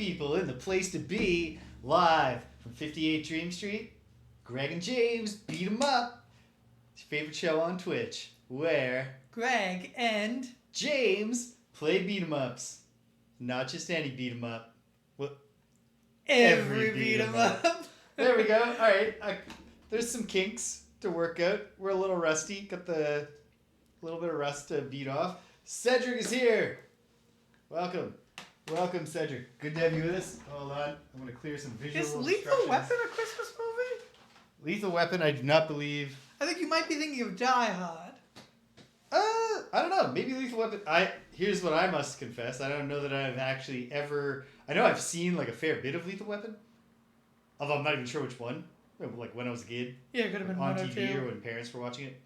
people in the place to be, live from 58 Dream Street. Greg and James beat 'em up. It's your favorite show on Twitch, where Greg and James play beat 'em ups. Not just any beat 'em up. Well, every beat 'em up. There we go. All right. There's some kinks to work out. We're a little rusty. Got the little bit of rust to beat off. Cedric is here. Welcome. Welcome, Cedric. Good to have you with us. Hold on. I'm going to clear some visual Is Lethal instructions. Weapon a Christmas movie? Lethal Weapon, I do not believe. I think you might be thinking of Die Hard. I don't know. Maybe Lethal Weapon. Here's what I must confess. I don't know that I've actually ever... I know I've seen like a fair bit of Lethal Weapon. Although I'm not even sure which one. Like when I was a kid. Yeah, it could have been on one or TV two. or when parents were watching it.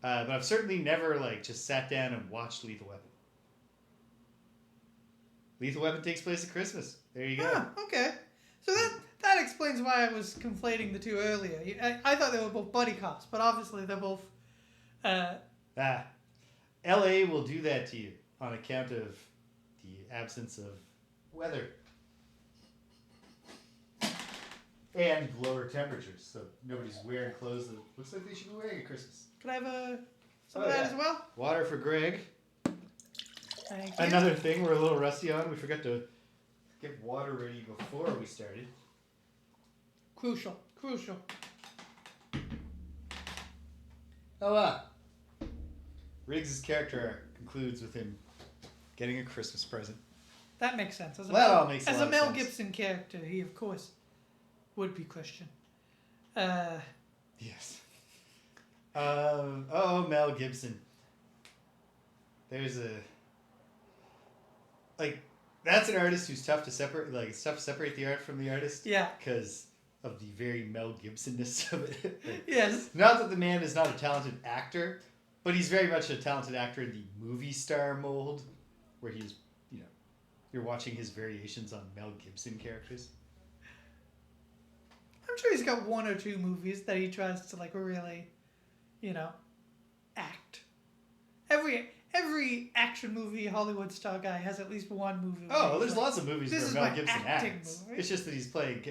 But I've certainly never like just sat down and watched Lethal Weapon. Lethal Weapon takes place at Christmas. There you go. Ah, okay. So that explains why I was conflating the two earlier. I thought they were both buddy cops, but obviously they're both... LA will do that to you on account of the absence of weather. And lower temperatures, so nobody's wearing clothes that looks like they should be wearing at Christmas. Could I have some of that as well? Water for Greg. Thank you. Another thing we're a little rusty on, we forgot to get water ready before we started. Crucial. Oh, Riggs' character arc concludes with him getting a Christmas present. That makes sense. As a Mel sense. Gibson character, he of course would be Christian. Yes. Mel Gibson. There's that's an artist who's tough to separate. Like, it's tough to separate the art from the artist. Yeah. Because of the very Mel Gibson-ness of it. Yes. Not that the man is not a talented actor, but he's very much a talented actor in the movie star mold, where he's, you're watching his variations on Mel Gibson characters. I'm sure he's got one or two movies that he tries to like really, act. Every action movie Hollywood star guy has at least one movie. Oh, there's lots of movies this where is Mel Gibson my acting acts. movie. It's just that he's playing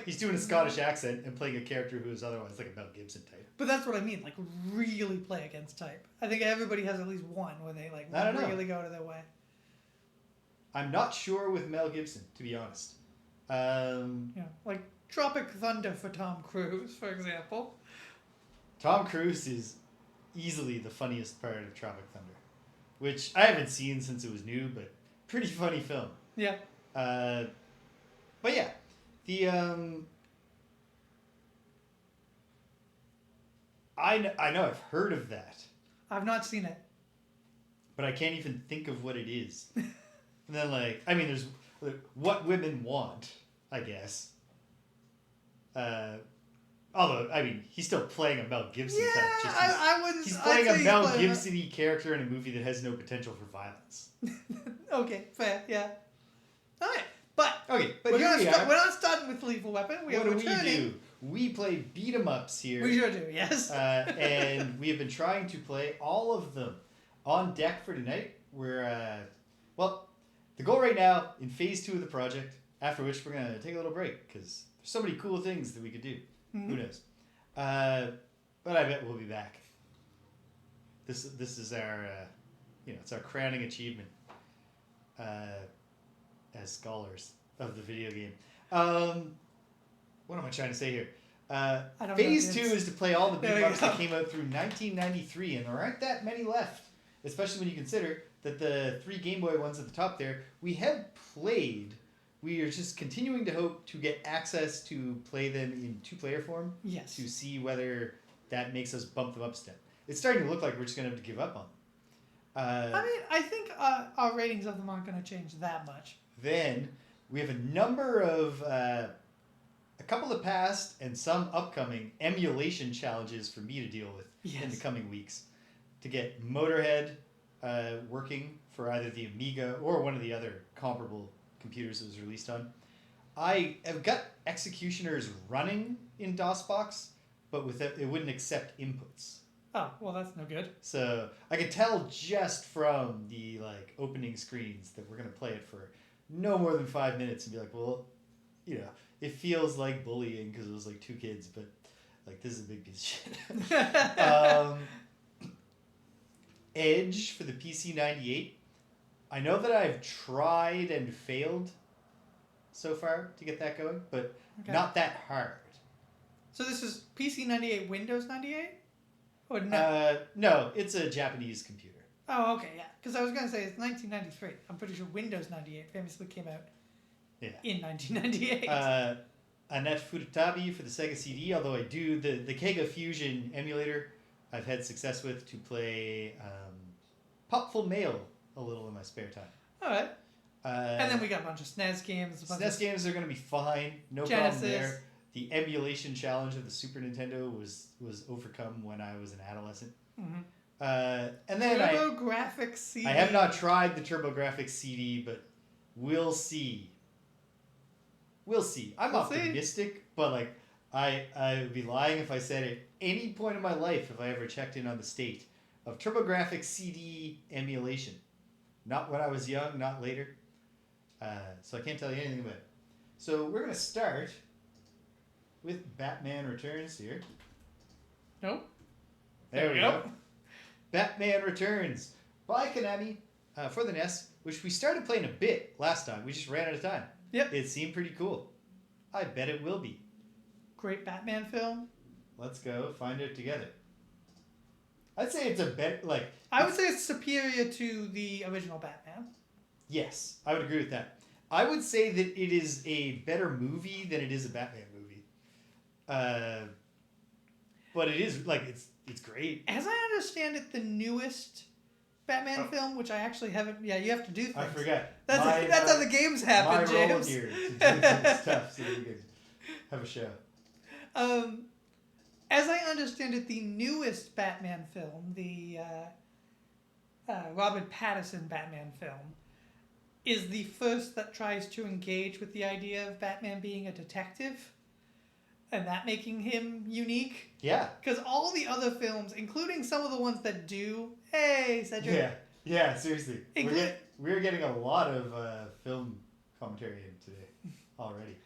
he's doing a Scottish accent and playing a character who is otherwise like a Mel Gibson type. But that's what I mean, like really play against type. I think everybody has at least one where they like really go to their way. I'm not sure with Mel Gibson, to be honest. Like Tropic Thunder for Tom Cruise, for example. Tom Cruise is easily the funniest part of Tropic Thunder, which I haven't seen since it was new, but pretty funny film. Yeah. But yeah, the I know I've heard of that. I've not seen it. But I can't even think of what it is. And then there's What Women Want, I guess. Although, he's still playing a Mel Gibson type. I wouldn't. He's playing a Mel Gibson-y character in a movie that has no potential for violence. Okay, fair, yeah. All right, but we're not starting with Lethal Weapon. What do we do? We play beat-em-ups here. We sure do, yes. And we have been trying to play all of them on deck for tonight. We're, the goal right now in phase 2 of the project, after which we're going to take a little break, because there's so many cool things that we could do. Mm-hmm. Who knows? But I bet we'll be back. This is our, it's our crowning achievement as scholars of the video game. What am I trying to say here? Phase 2 is to play all the beat-em-ups that came out through 1993, and there aren't that many left, especially when you consider that the 3 Game Boy ones at the top there, we have played. We are just continuing to hope to get access to play them in 2-player form. Yes. To see whether that makes us bump them up a step. It's starting to look like we're just going to have to give up on them. I think our ratings of them aren't going to change that much. Then we have a number of, a couple of past and some upcoming emulation challenges for me to deal with in the coming weeks. To get Motorhead working for either the Amiga or one of the other comparable computers it was released on. I have got Executioners running in DOSBox, but it wouldn't accept inputs. Oh, well, that's no good. So I could tell just from the opening screens that we're going to play it for no more than 5 minutes and be like, well, you know, it feels like bullying because it was like 2 kids, but like this is a big piece of shit. Edge for the PC-98. I know that I've tried and failed so far to get that going, but not that hard. So this is PC-98, Windows 98? Or no? No, it's a Japanese computer. Oh, okay, yeah. Because I was going to say it's 1993. I'm pretty sure Windows 98 famously came out in 1998. Annette Furutabi for the Sega CD, although I do the Kega Fusion emulator I've had success with to play Popful Mail a little in my spare time. All right. And then we got a bunch of SNES games. SNES games are going to be fine. No Genesis. problem there. The emulation challenge of the Super Nintendo was overcome when I was an adolescent. Mm-hmm. And then TurboGrafx CD. I have not tried the TurboGrafx CD, but we'll see. We'll see. I'm optimistic, but like I would be lying if I said at any point in my life if I ever checked in on the state of TurboGrafx CD emulation. Not when I was young, not later. So I can't tell you anything about it. So we're gonna start with Batman Returns here. Nope. There we go. Batman Returns by Konami for the NES, which we started playing a bit last time. We just ran out of time. Yep. It seemed pretty cool. I bet it will be. Great Batman film. Let's go find it together. I'd say it's a better, like... I would say it's superior to the original Batman. Yes, I would agree with that. I would say that it is a better movie than it is a Batman movie. But it is, like, it's great. As I understand it, the newest Batman film, which I actually haven't... Yeah, you have to do things. I forget. That's how the games happen, my James. role here to do this stuff so we can have a show. As I understand it, the newest Batman film, the Robert Pattinson Batman film, is the first that tries to engage with the idea of Batman being a detective and that making him unique. Yeah. Because all the other films, including some of the ones that do... Hey, Cedric. Yeah, seriously. We're getting a lot of film commentary in today already.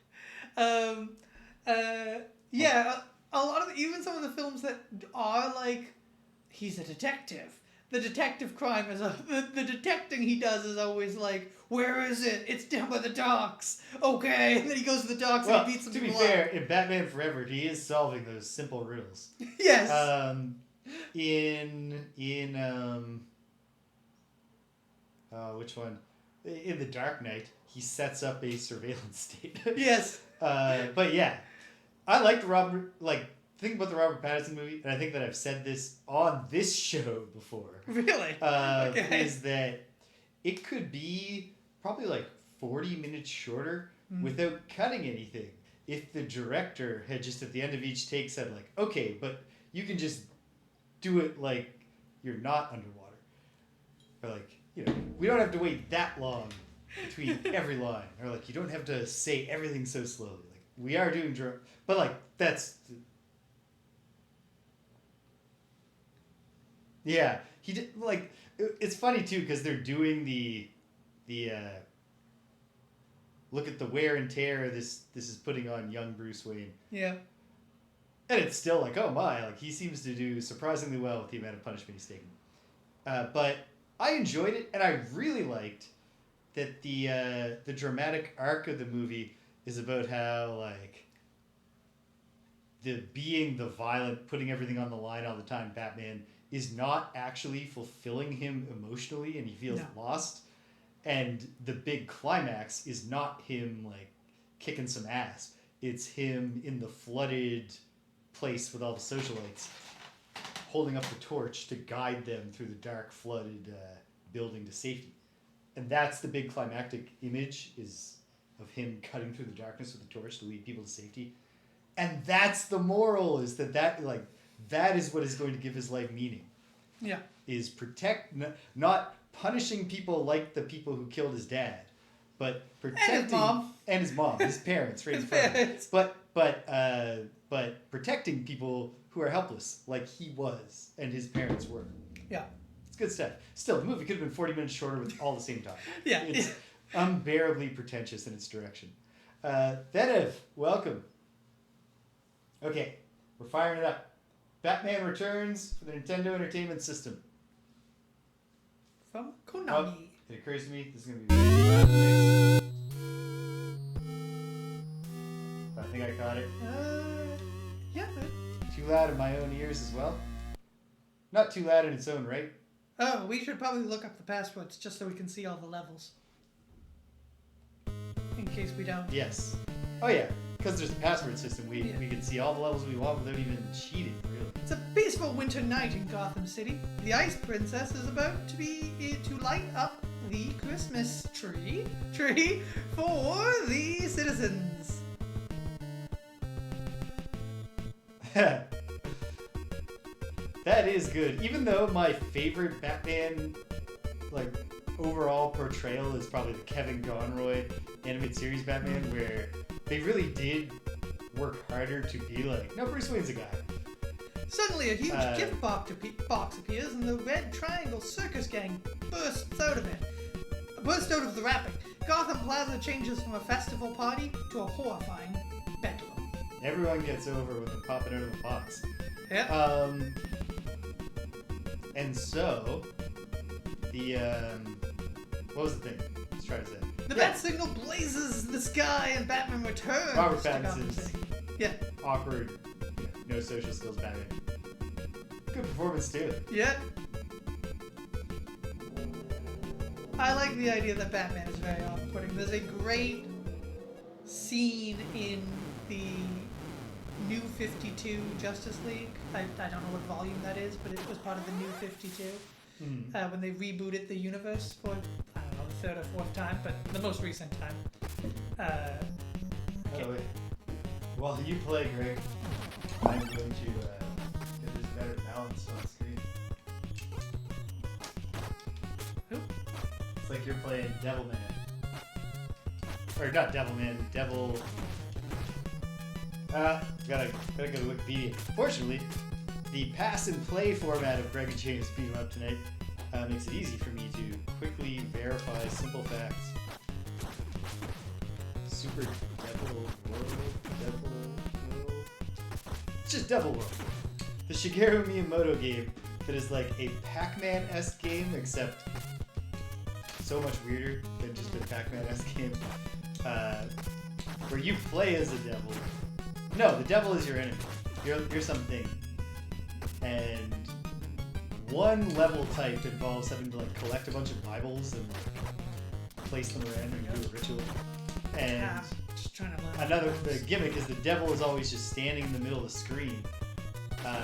A lot of even some of the films that are like, he's a detective. The detective crime is the detecting he does is always like, where is it? It's down by the docks. Okay, and then he goes to the docks and he beats some people up. To be fair, in Batman Forever, he is solving those simple riddles. Yes. Which one? In The Dark Knight, he sets up a surveillance state. Yes. But yeah, I like think about the Robert Pattinson movie, and I think that I've said this on this show before. Really? Okay. Is that it could be probably like 40 minutes shorter without cutting anything if the director had just at the end of each take said like, okay, but you can just do it like you're not underwater. Or like, you know, we don't have to wait that long between every line. Or like, you don't have to say everything so slowly. Like, we are doing but like, that's... Yeah, he did, like, it's funny too, because they're doing the look at the wear and tear this is putting on young Bruce Wayne. Yeah. And it's still like, oh my, like, he seems to do surprisingly well with the amount of punishment he's taken. But I enjoyed it, and I really liked that the dramatic arc of the movie is about how, like, being the violent, putting everything on the line all the time Batman is not actually fulfilling him emotionally, and he feels lost. And the big climax is not him, like, kicking some ass. It's him in the flooded place with all the socialites holding up the torch to guide them through the dark, flooded building to safety. And that's the big climactic image, is of him cutting through the darkness with the torch to lead people to safety. And that's the moral, is that is what is going to give his life meaning. Yeah. Is not punishing people like the people who killed his dad, but protecting... And his mom. His parents, right? His parents. But protecting people who are helpless, like he was, and his parents were. Yeah. It's good stuff. Still, the movie could have been 40 minutes shorter with all the same time. Yeah. unbearably pretentious in its direction. Venev, welcome. Okay, we're firing it up. Batman Returns for the Nintendo Entertainment System. From Konami. Oh, it occurs to me this is going to be very loud mix. I think I caught it. Yeah. Too loud in my own ears as well. Not too loud in its own right. Oh, we should probably look up the passwords just so we can see all the levels. In case we don't. Yes. Oh yeah, because there's a password system, we can see all the levels we want without even cheating, really. It's a peaceful winter night in Gotham City. The Ice Princess is about to light up the Christmas tree for the citizens. That is good. Even though my favorite Batman, like, overall portrayal is probably the Kevin Conroy animated series Batman, where they really did work harder to be like, no, Bruce Wayne's a guy. Suddenly, a huge gift box appears, and the Red Triangle Circus Gang bursts out of the wrapping. Gotham Plaza changes from a festival party to a horrifying bedlam. Everyone gets over when they're popping out of the box. Yeah. And so, the, what was the thing? Let's try to say. The bat signal blazes the sky, and Batman returns. Robert to Gotham Pattinson's City. Yeah. awkward, no social skills Batman. Good performance too. Yeah. I like the idea that Batman is very off-putting. There's a great scene in the New 52 Justice League. I don't know what volume that is, but it was part of the New 52. When they rebooted the universe for, I don't know, the third or fourth time, but the most recent time. Oh, wait. While you play, Greg, I'm going to get this better balance on screen. Who? It's like you're playing Devilman. Or not Devilman, Devil... gotta go to Wikipedia. Fortunately, the pass and play format of Greg and James Beat 'em Up tonight makes it easy for me to quickly verify simple facts. Super Devil World. It's just Devil World. The Shigeru Miyamoto game that is like a Pac-Man-esque game, except so much weirder than just a Pac-Man-esque game. Where you play as a devil. No, the devil is your enemy. You're something. And one level type involves having to like collect a bunch of Bibles and like place them around and do a ritual. And just trying to learn. the gimmick is the devil is always just standing in the middle of the screen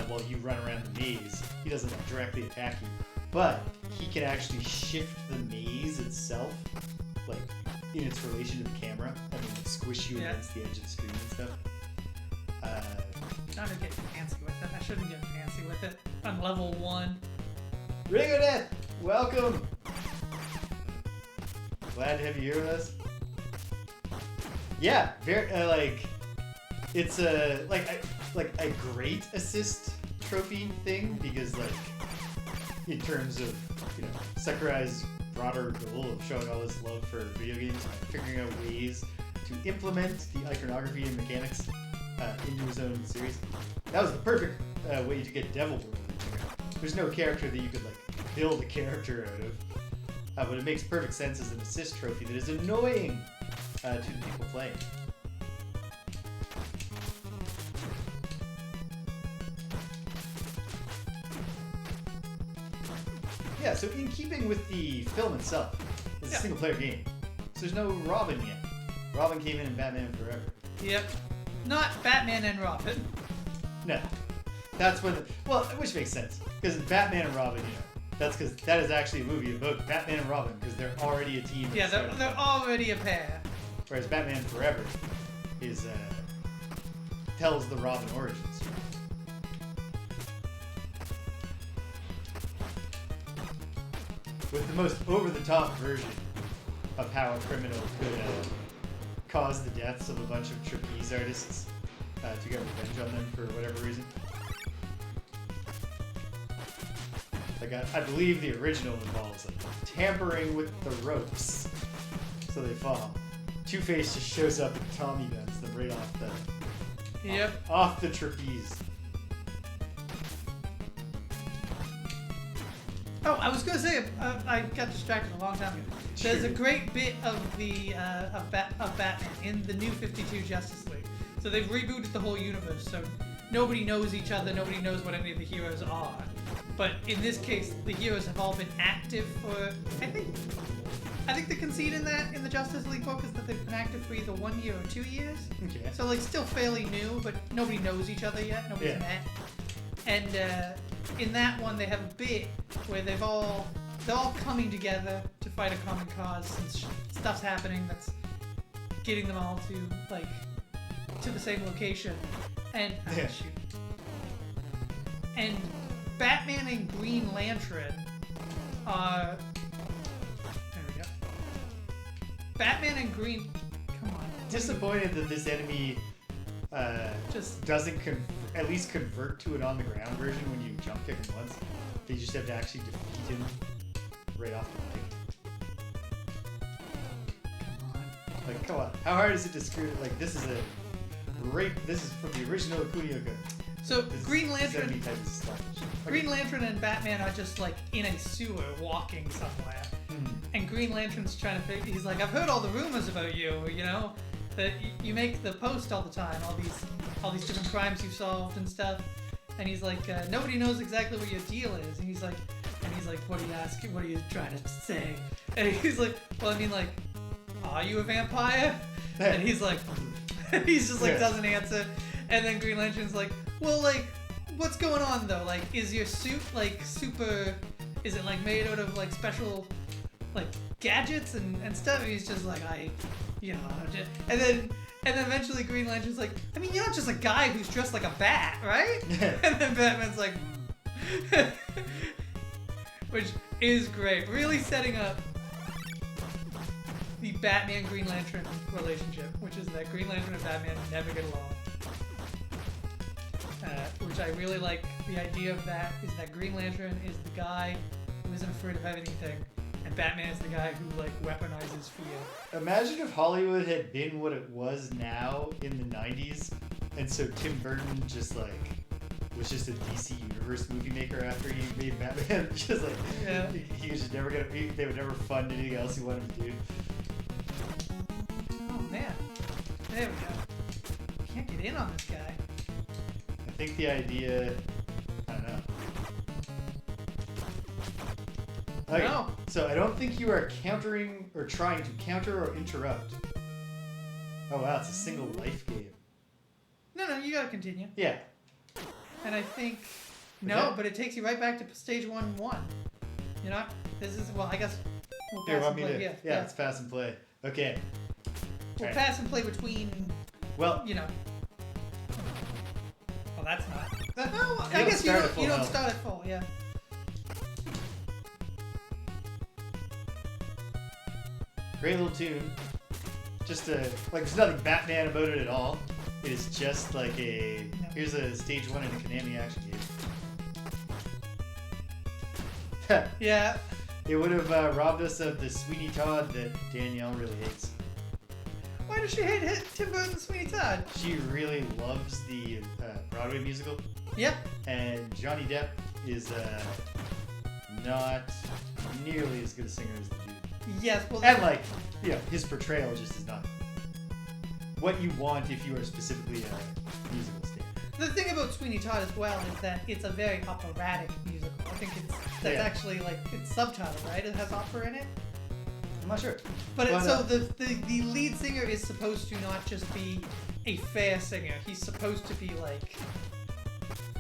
while you run around the maze. He doesn't like, directly attack you, but he can actually shift the maze itself, like in its relation to the camera, and then like, squish you against the edge of the screen and stuff. Trying to get fancy with it. I shouldn't get fancy with it. On level 1. Ring of Death, welcome. Glad to have you here with us. Yeah, very like it's a a great assist trophy thing because like in terms of Sakurai's broader goal of showing all this love for video games and figuring out ways to implement the iconography and mechanics into his own series. That was the perfect way to get Devil World. There's no character that you could like build a character out of, but it makes perfect sense as an assist trophy that is annoying to the people playing. Yeah, so in keeping with the film itself, it's a single-player game. So there's no Robin yet. Robin came in Batman Forever. Yep. Not Batman and Robin. No. That's when which makes sense. Because Batman and Robin, that's because that is actually a movie about Batman and Robin, because they're already a team. Yeah, they're already a pair. Whereas Batman Forever is tells the Robin origins. With the most over-the-top version of how a criminal could cause the deaths of a bunch of trapeze artists to get revenge on them for whatever reason. Like I believe the original involves like tampering with the ropes. so they fall. Two-Face just shows up and Tommy guns them right off the off the trapeze. Oh, I was gonna say I got distracted a long time ago. There's a great bit of the of Batman in the new 52 Justice League. So they've rebooted the whole universe. So nobody knows each other. Nobody knows what any of the heroes are. But in this case, the heroes have all been active for I think the conceit in the Justice League book is that they've been active for either 1 year or 2 years. Okay. So like still fairly new, but nobody knows each other yet. Nobody's met. And in that one, they have a bit where they're all coming together to fight a common cause, since stuff's happening that's getting them all to the same location. And shoot. And Batman and Green Lantern are. There we go. Batman and Green. Come on. Disappointed that this enemy just doesn't at least convert to an on the ground version when you jump kick him once. They just have to actually defeat him right off the leg. Come on. Like, come on. How hard is it to screw it? Like, this is from the original Kunio-kun. So Green Lantern. Okay. Green Lantern and Batman are just like in a sewer walking somewhere. And Green Lantern's trying to figure. He's like, I've heard all the rumors about you, you know, that you make the post all the time, all these different crimes you've solved and stuff. And he's like, nobody knows exactly what your deal is. And he's like, what are you asking? What are you trying to say? And he's like, well, I mean, like, are you a vampire? And he's like, he's just like doesn't answer. And then Green Lantern's like, well, like, what's going on though? Like, is your suit like super? Is it like made out of like special like gadgets and stuff? And he's just like, and then eventually Green Lantern's like, I mean, you're not just a guy who's dressed like a bat, right? And then Batman's like, which is great, really setting up the Batman Green Lantern relationship, which is that Green Lantern and Batman never get along. Which I really like. The idea of that is that Green Lantern is the guy who isn't afraid of anything, and Batman is the guy who like weaponizes fear. Imagine if Hollywood had been what it was now in the 90s, and so Tim Burton just like was just a DC Universe movie maker after he made Batman. Just like he was just never gonna be. They would never fund anything else he wanted to do. Oh man, there we go. Can't get in on this guy. I think the idea, I don't know. Okay, no. So I don't think you are countering or trying to counter or interrupt. Oh wow, it's a single life game. No, you gotta continue. Yeah. And I think but it takes you right back to stage 1-1. You know, this is I guess we'll pass and play. Yeah, let's pass and play. Okay. We'll pass and play between. Well, you know. Well, that's not. No, I guess you don't start at full. Yeah. Great little tune. Just there's nothing Batman about it at all. It is just like here's a stage 1 in a Konami action game. Yeah. It would have robbed us of the Sweeney Todd that Danielle really hates. Why does she hate Tim Burton's Sweeney Todd? She really loves the Broadway musical. Yep. And Johnny Depp is not nearly as good a singer as the dude. Yes, well, and his portrayal just is not what you want if you are specifically a musical star. The thing about Sweeney Todd as well is that it's a very operatic musical. I think that's actually it's subtitled, right? It has opera in it. I'm not sure. But the lead singer is supposed to not just be a fair singer. He's supposed to be like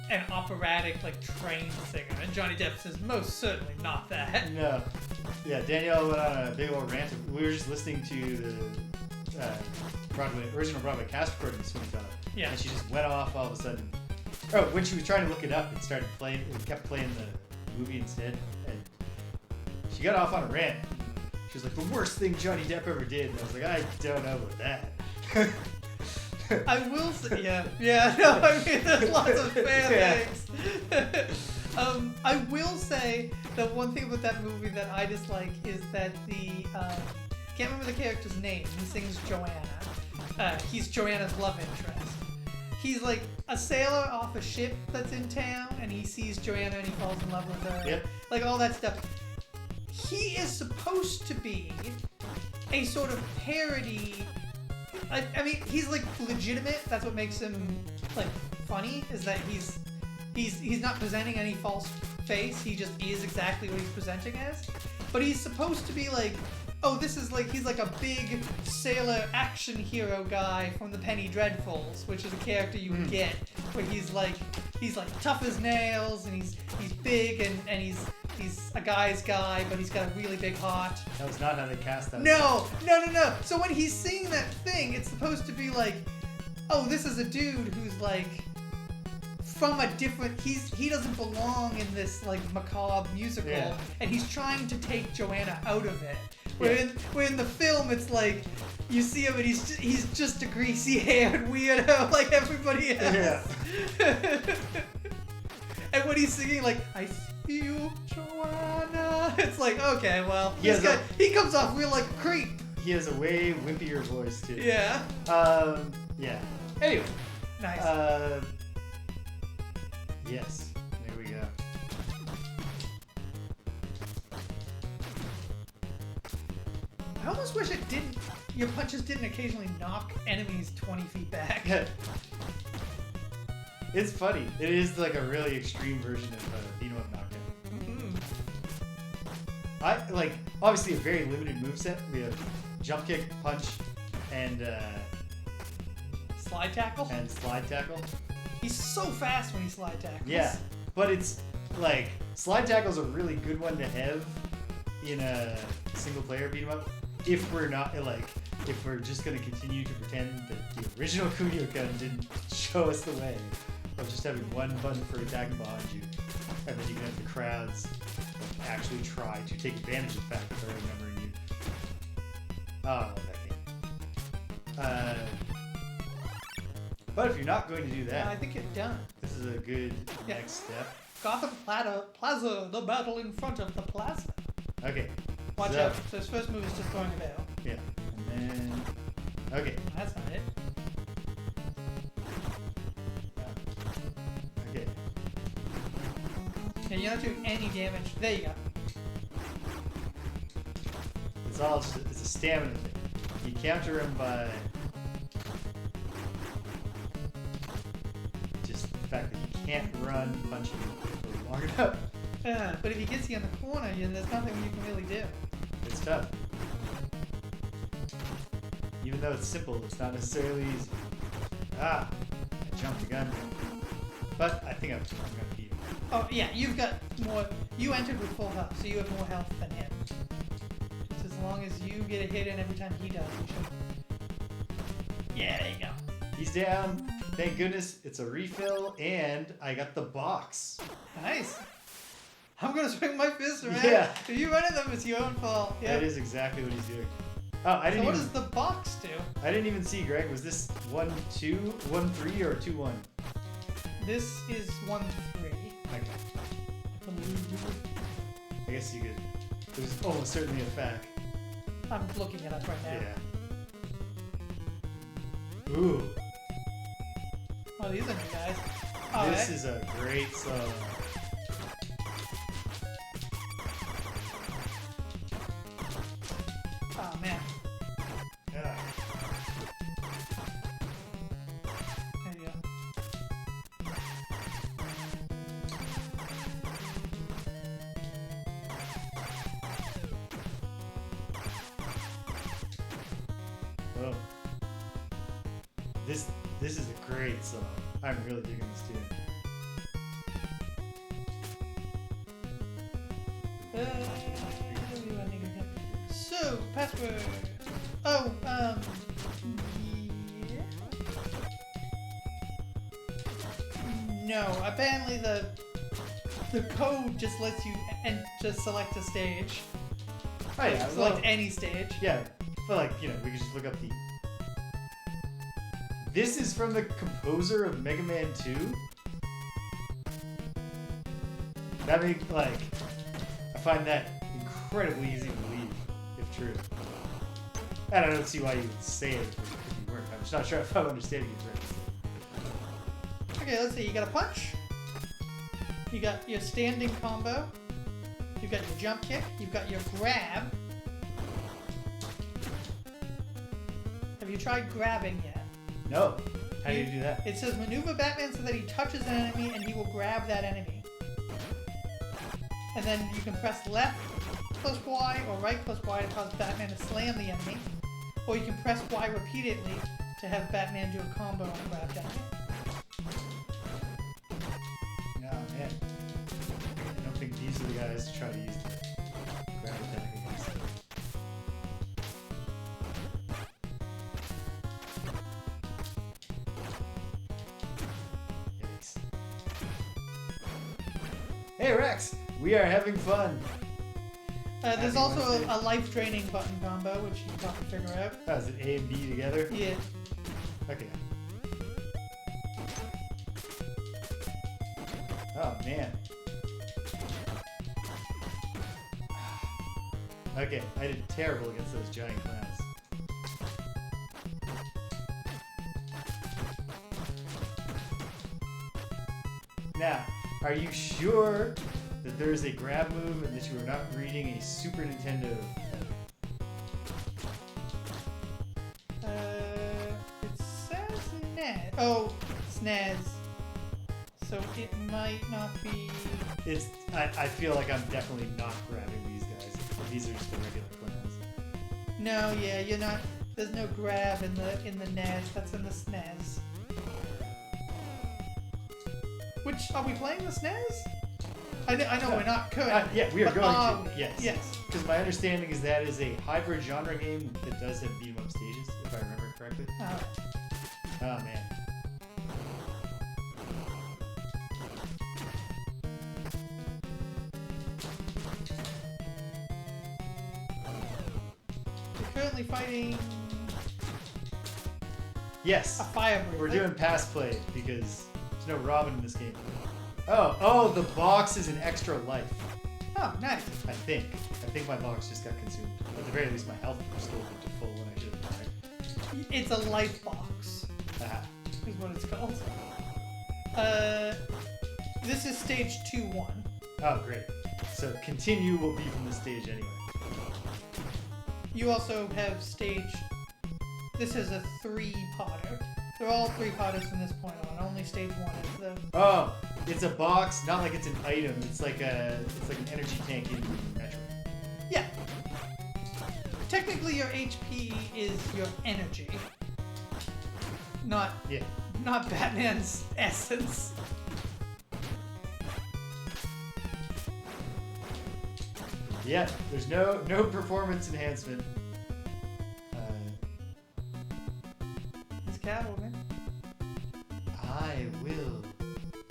an operatic, trained singer. And Johnny Depp is most certainly not that. No. Yeah, Danielle went on a big old rant. We were just listening to the original Broadway cast recording of Sweeney Todd. Yeah. And she just went off all of a sudden. Oh, when she was trying to look it up, it kept playing the movie instead. And she got off on a rant. She was like, the worst thing Johnny Depp ever did. And I was like, I don't know about that. I will say, no, I mean, there's lots of fair things. I will say that one thing about that movie that I dislike is that Can't remember the character's name. He sings Joanna. He's Joanna's love interest. He's like a sailor off a ship that's in town, and he sees Joanna and he falls in love with her. Yep. Like all that stuff. He is supposed to be a sort of parody. I mean, he's like legitimate. That's what makes him like funny. Is that he's not presenting any false face. He just is exactly what he's presenting as. But he's supposed to be like, oh, this is like, he's like a big sailor action hero guy from the Penny Dreadfuls, which is a character you would get, where he's like tough as nails, and he's big, and he's a guy's guy, but he's got a really big heart. That was not how they cast that. No. So when he's singing that thing, it's supposed to be like, oh, this is a dude who's like, from a different, he doesn't belong in this like macabre musical, and he's trying to take Joanna out of it. Where in the film it's like you see him and he's just a greasy haired weirdo like everybody else. Yeah. And when he's singing like I see you, Joanna, it's like okay, well he comes off real like a creep. He has a way wimpier voice too. Yeah. Yeah. Anyway. Nice. Yes, there we go. I almost wish your punches didn't occasionally knock enemies 20 feet back. It's funny. It is like a really extreme version of a beat 'em up knockdown. I like obviously a very limited moveset. We have jump kick, punch, and slide tackle. He's so fast when he slide tackles. Yeah, but it's like slide tackle's a really good one to have in a single player beat 'em up. If we're just gonna continue to pretend that the original Kunio-kun didn't show us the way of just having one button for attacking behind you, and then you can have the crowds actually try to take advantage of the fact that they're outnumbering you. Oh, I love that game. But if you're not going to do that, I think you're done. This is a good next step. Gotham Plaza, the battle in front of the plaza. Okay. Watch out. So his first move is just throwing a bell. Yeah. And then... Okay. That's not it. Okay. Yeah, you're not doing any damage. There you go. It's a stamina thing. You counter him by... just the fact that you can't run punching for long enough. But if he gets you in the corner, there's nothing you can really do. It's tough. Even though it's simple, it's not necessarily easy. I jumped the gun. But I think I'm gonna beat him. Oh yeah, you've got more. You entered with full health, so you have more health than him. Just as long as you get a hit in every time he does, you should. Yeah, there you go. He's down. Thank goodness it's a refill, and I got the box. Nice. I'm gonna swing my fist around. Yeah. If you run at them, it's your own fault. Yep. That is exactly what he's doing. Oh, I didn't. So what does the box do? I didn't even see, Greg. Was this 1-2, 1-3, or 2-1? This is 1-3. Okay. I guess you could. It was almost certainly a fact. I'm looking it up right now. Yeah. Ooh. Oh, these are new guys. This is a great song. Oh man. Yeah. There you go. Whoa. This is a great song. I'm really digging this tune. So, password. Oh, yeah. No, apparently the code just lets you just select a stage. Oh yeah, select any stage. Yeah, but like, we could just look up the... This is from the composer of Mega Man 2? That makes, I find that incredibly easy to believe, if true. And I don't see why you would say it if you weren't. I'm just not sure if I'm understanding it right. Okay, let's see. You got a punch. You got your standing combo. You've got your jump kick. You've got your grab. Have you tried grabbing yet? No. How do you do that? It says maneuver Batman so that he touches an enemy and he will grab that enemy. And then you can press left plus Y or right plus Y to cause Batman to slam the enemy. Or you can press Y repeatedly to have Batman do a combo on a grabbed enemy. Oh, man. I don't think these are the guys to try to use the grab attack against. Yikes. Hey Rex! We are having fun! There's also a life-draining button combo, which you can probably figure out. Oh, is it A and B together? Yeah. Okay. Oh, man. Okay, I did terrible against those giant clowns. Now, are you sure that there is a grab move and that you are not reading a Super Nintendo? It says NES. Oh, SNES. So it might not be. It's. I feel like I'm definitely not grabbing these guys. These are just the regular clowns. No, yeah, you're not. There's no grab in the NES. That's in the SNES. Which are we playing the SNES? I know we're not currently. Yeah, we are going to. Yes. Yes. Because my understanding is that is a hybrid genre game that does have beat 'em up stages, if I remember correctly. Oh man. We're currently fighting. Yes. A fire breathing. We're doing pass play because there's no Robin in this game. Oh, the box is an extra life. Oh, nice. I think my box just got consumed. At the very least, my health restored to full when I should have died. It's a life box. Aha. Is what it's called. This is stage 2-1. Oh, great. So continue will be from this stage anyway. You also have stage. This is a 3-potter. They're all 3-potters from this point on. Only stage 1 is the. Oh, it's a box, not like it's an item. It's like an energy tank in Metro. Yeah. Technically, your HP is your energy, not Batman's essence. Yeah, there's no performance enhancement. It's Catwoman. I will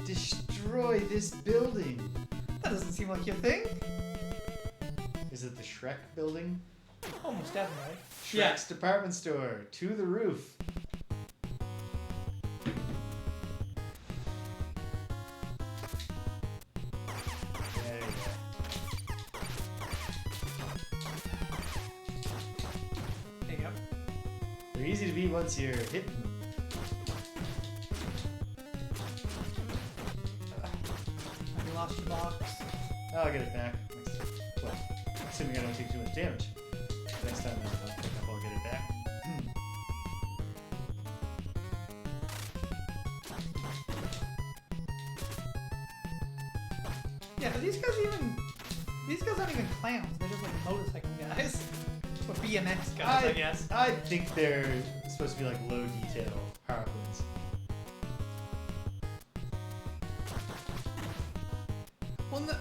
destroy this building. That doesn't seem like your thing. Is it the Shrek building? Almost definitely. Shrek's department store. To the roof. There you go. There you go. They're easy to beat once you're hitting them. Have you lost your box? Oh, I'll get it back. Well, assuming I don't take too much damage. Next time I'll pick up, I'll get it back. Yeah, but these guys aren't even clowns. They're just like motorcycle guys. Or BMX guys, I guess. I think they're supposed to be like low detail Harlequins.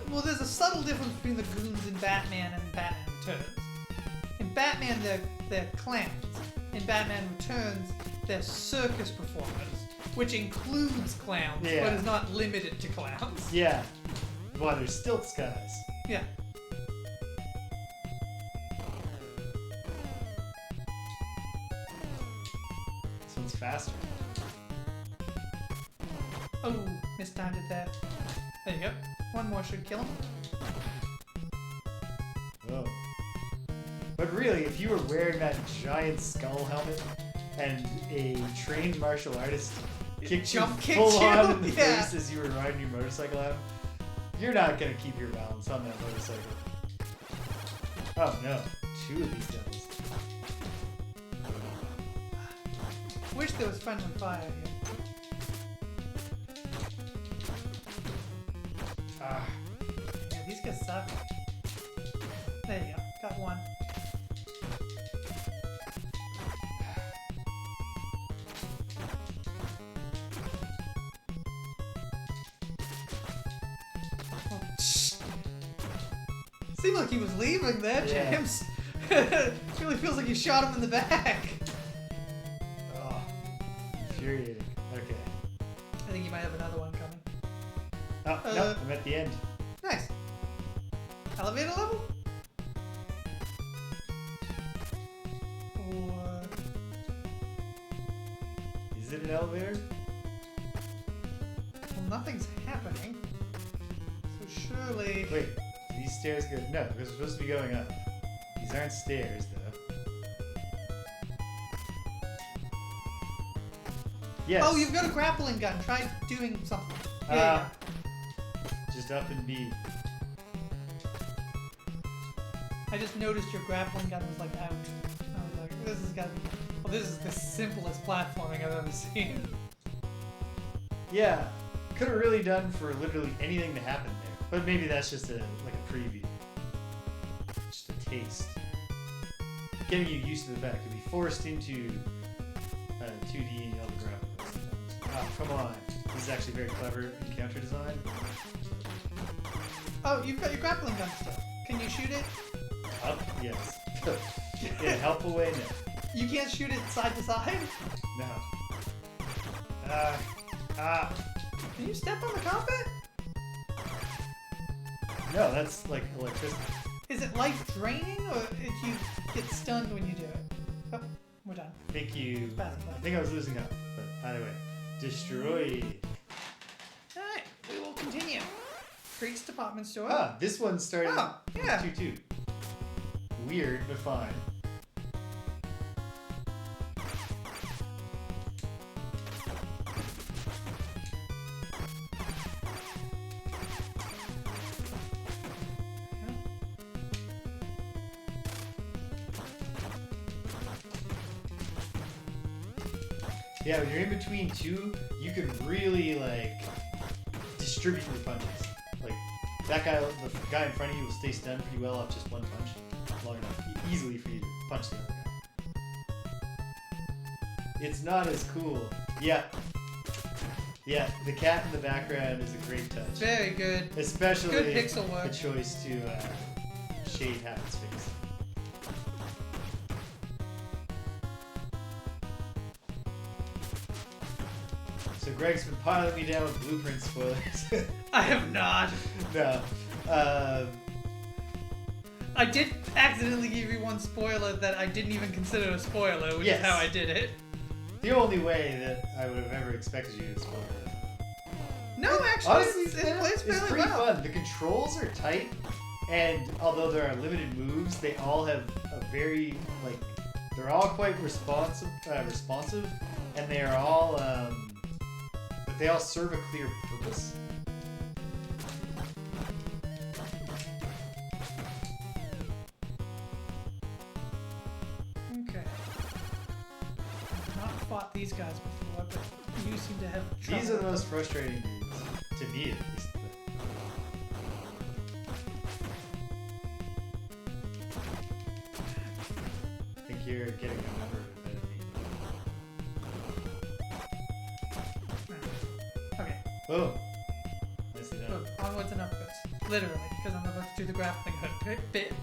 Well, there's a subtle difference between the goons in Batman and Batman Returns. In Batman, they're clowns. In Batman Returns, they're circus performers, which includes clowns, but is not limited to clowns. Yeah. Well, there's stilts guys. Yeah. This one's faster. Oh, mistimed it there. There you go. One more should kill him. Whoa. But really, if you were wearing that giant skull helmet and a trained martial artist kicked you full on in the face as you were riding your motorcycle out, you're not going to keep your balance on that motorcycle. Oh no, 2 of these devils. Wish there was friendly fire here. Ah. Yeah, these guys suck. There you go. Got one. Seemed like he was leaving there, James. Really feels like you shot him in the back. Oh, infuriating. Okay. I think you might have another one coming. Oh, no, I'm at the end. Nice. Elevator level? Or... Is it an elevator? Well, nothing's happening. So surely... Wait. These stairs go... No, because we're supposed to be going up. These aren't stairs, though. Yes. Oh, you've got a grappling gun. Try doing something. Yeah. Just up and B. I just noticed your grappling gun was like out. I was like, this has got to be... Well, this is the simplest platforming I've ever seen. Yeah. Could have really done for literally anything to happen there. But maybe that's just a preview. Just a taste. Getting you used to the fact to be forced into 2D and all the graphics. Oh, come on. This is actually very clever encounter design. Oh, you've got your grappling gun still. Can you shoot it? Up? Yes. Yeah, help away now. You can't shoot it side to side? No. Can you step on the carpet? No, that's like electricity. Is it life draining, or if you get stunned when you do it? Oh, we're done. I think I was losing up, but either way. Destroy. Alright, we will continue. Treats department store. Ah, this one started with 2-2. Weird, but fine. Yeah, when you're in between 2, you can really distribute your punches. Like that guy, the guy in front of you will stay stunned pretty well off just one punch, long enough, easily for you to punch the other guy. It's not as cool. Yeah, the cat in the background is a great touch. Very good. Especially good pixel work. The choice to shade half its face. So Greg's been piling me down with blueprint spoilers. I have not. No. I did accidentally give you one spoiler that I didn't even consider a spoiler, which is how I did it. The only way that I would have ever expected you to spoil it. No, actually, honestly, it plays fairly it's pretty well. fun. The controls are tight, and although there are limited moves, they all have a very, they're all quite responsive, and they are all, but they all serve a clear purpose. Okay. I've not fought these guys before, but you seem to have trouble. These are the most frustrating dudes, to me at least. I think you're getting a number of it better than me. Okay. Boom. Nicely done. Look, onwards and upwards. Literally, because I'm about to do the grappling hook bit.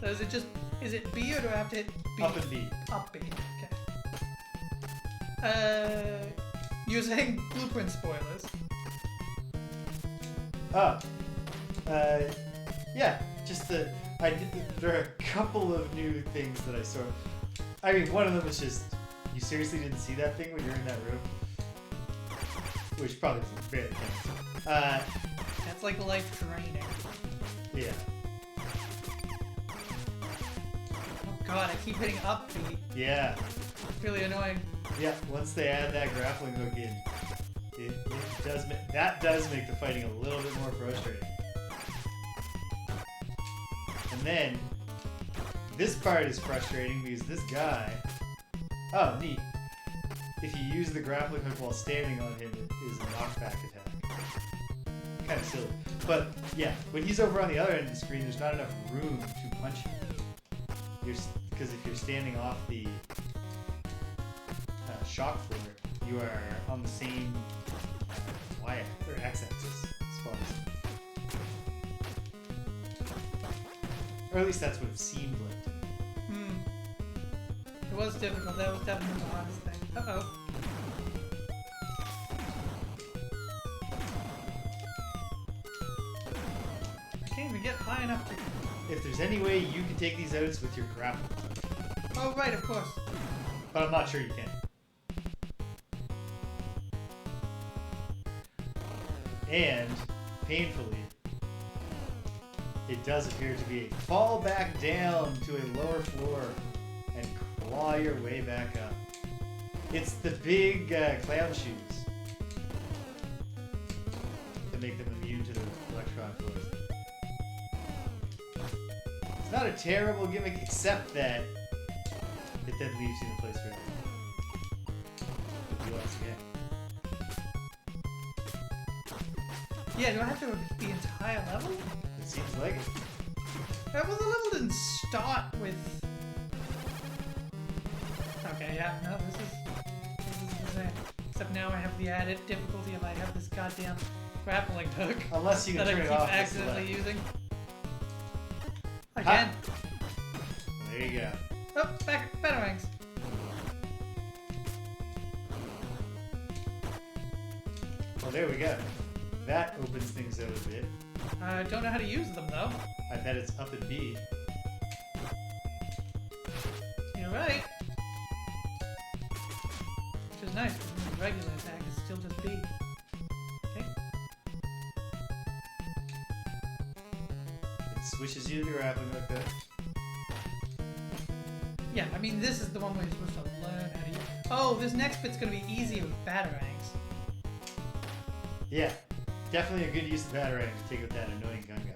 So is it B, or do I have to hit B? Up and B. Up B, okay. You're saying blueprint spoilers? Yeah, just there are a couple of new things that I saw. I mean, one of them is just, you seriously didn't see that thing when you were in that room? Which probably isn't very nice. That's like life draining. Yeah. God, I keep hitting up B. Yeah. It's really annoying. Yeah, once they add that grappling hook in, it does make the fighting a little bit more frustrating. And then, this part is frustrating because this guy... Oh, neat. If you use the grappling hook while standing on him, it is a knockback attack. Kind of silly. But, yeah, when he's over on the other end of the screen, there's not enough room to punch him. Because if you're standing off the shock floor, you are on the same Y or x-axis as far as, or at least that's what it seemed like. It was difficult. That was definitely the hardest thing. Uh-oh. I can't even get high enough to... If there's any way you can take these outs with your grapple. Oh, right, of course. But I'm not sure you can. And, painfully, it does appear to be a fall back down to a lower floor and claw your way back up. It's the big clown shoes that make them immune to the electronic floors. It's not a terrible gimmick, except that it then leaves you in place for the once again. Yeah, do I have to repeat the entire level? It seems like it. Well, the level didn't start with... Okay, yeah, no, this is the same. Except now I have the added difficulty of I have this goddamn grappling hook. Unless you can turn it off. That I keep accidentally using. Ha! Again. There you go. Oh, batarangs. Well, there we go. That opens things out a bit. I don't know how to use them, though. I bet it's up and B. You're right. Which is nice, because the regular attack is still just B. Okay. It switches you to the grappling hook there. Yeah, I mean, this is the one where you're supposed to learn how to use... Oh, this next bit's gonna be easier with batarangs. Yeah. Definitely a good use of batarang to take out that annoying gun guy.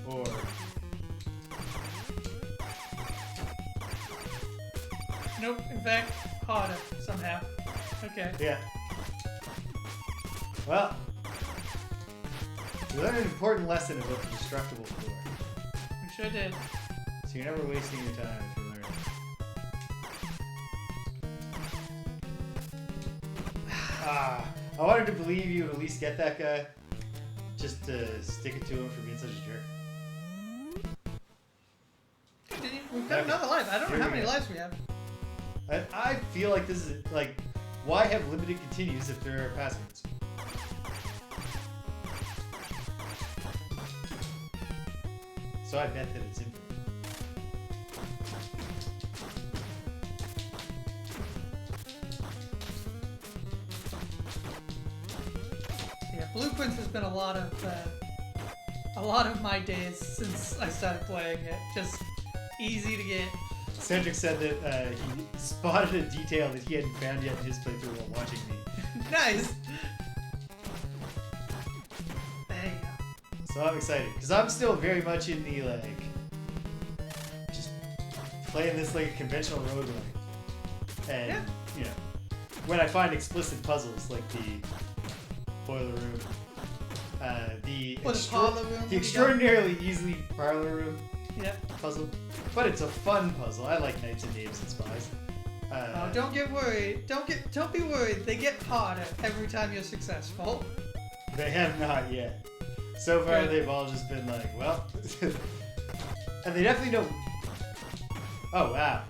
Or... Nope, in fact, harder, somehow. Okay. Yeah. Well... We learned an important lesson about the destructible floor. We sure did. So you're never wasting your time if you learn it. I wanted to believe you would at least get that guy. Just to stick it to him for being such a jerk. We've got another life. I don't know how many lives we have. I feel like this is, like, why have limited continues if there are passwords? So I bet that it's infinite. Yeah, Blueprints has been a lot of my days since I started playing it. Just easy to get. Cedric said that he spotted a detail that he hadn't found yet in his playthrough while watching me. Nice! There you go. So I'm excited, because I'm still very much in the, like, just playing this like a conventional roadway. And, yeah. You know, when I find explicit puzzles like the boiler room, the parlor room, the extraordinarily easy parlor room Yep. puzzle. But it's a fun puzzle. I like Knights and Knaves and Spies. Oh, don't get worried. Don't be worried. They get harder every time you're successful. They have not yet. So far, Good. they've all just been like, well, and they definitely don't. Oh wow.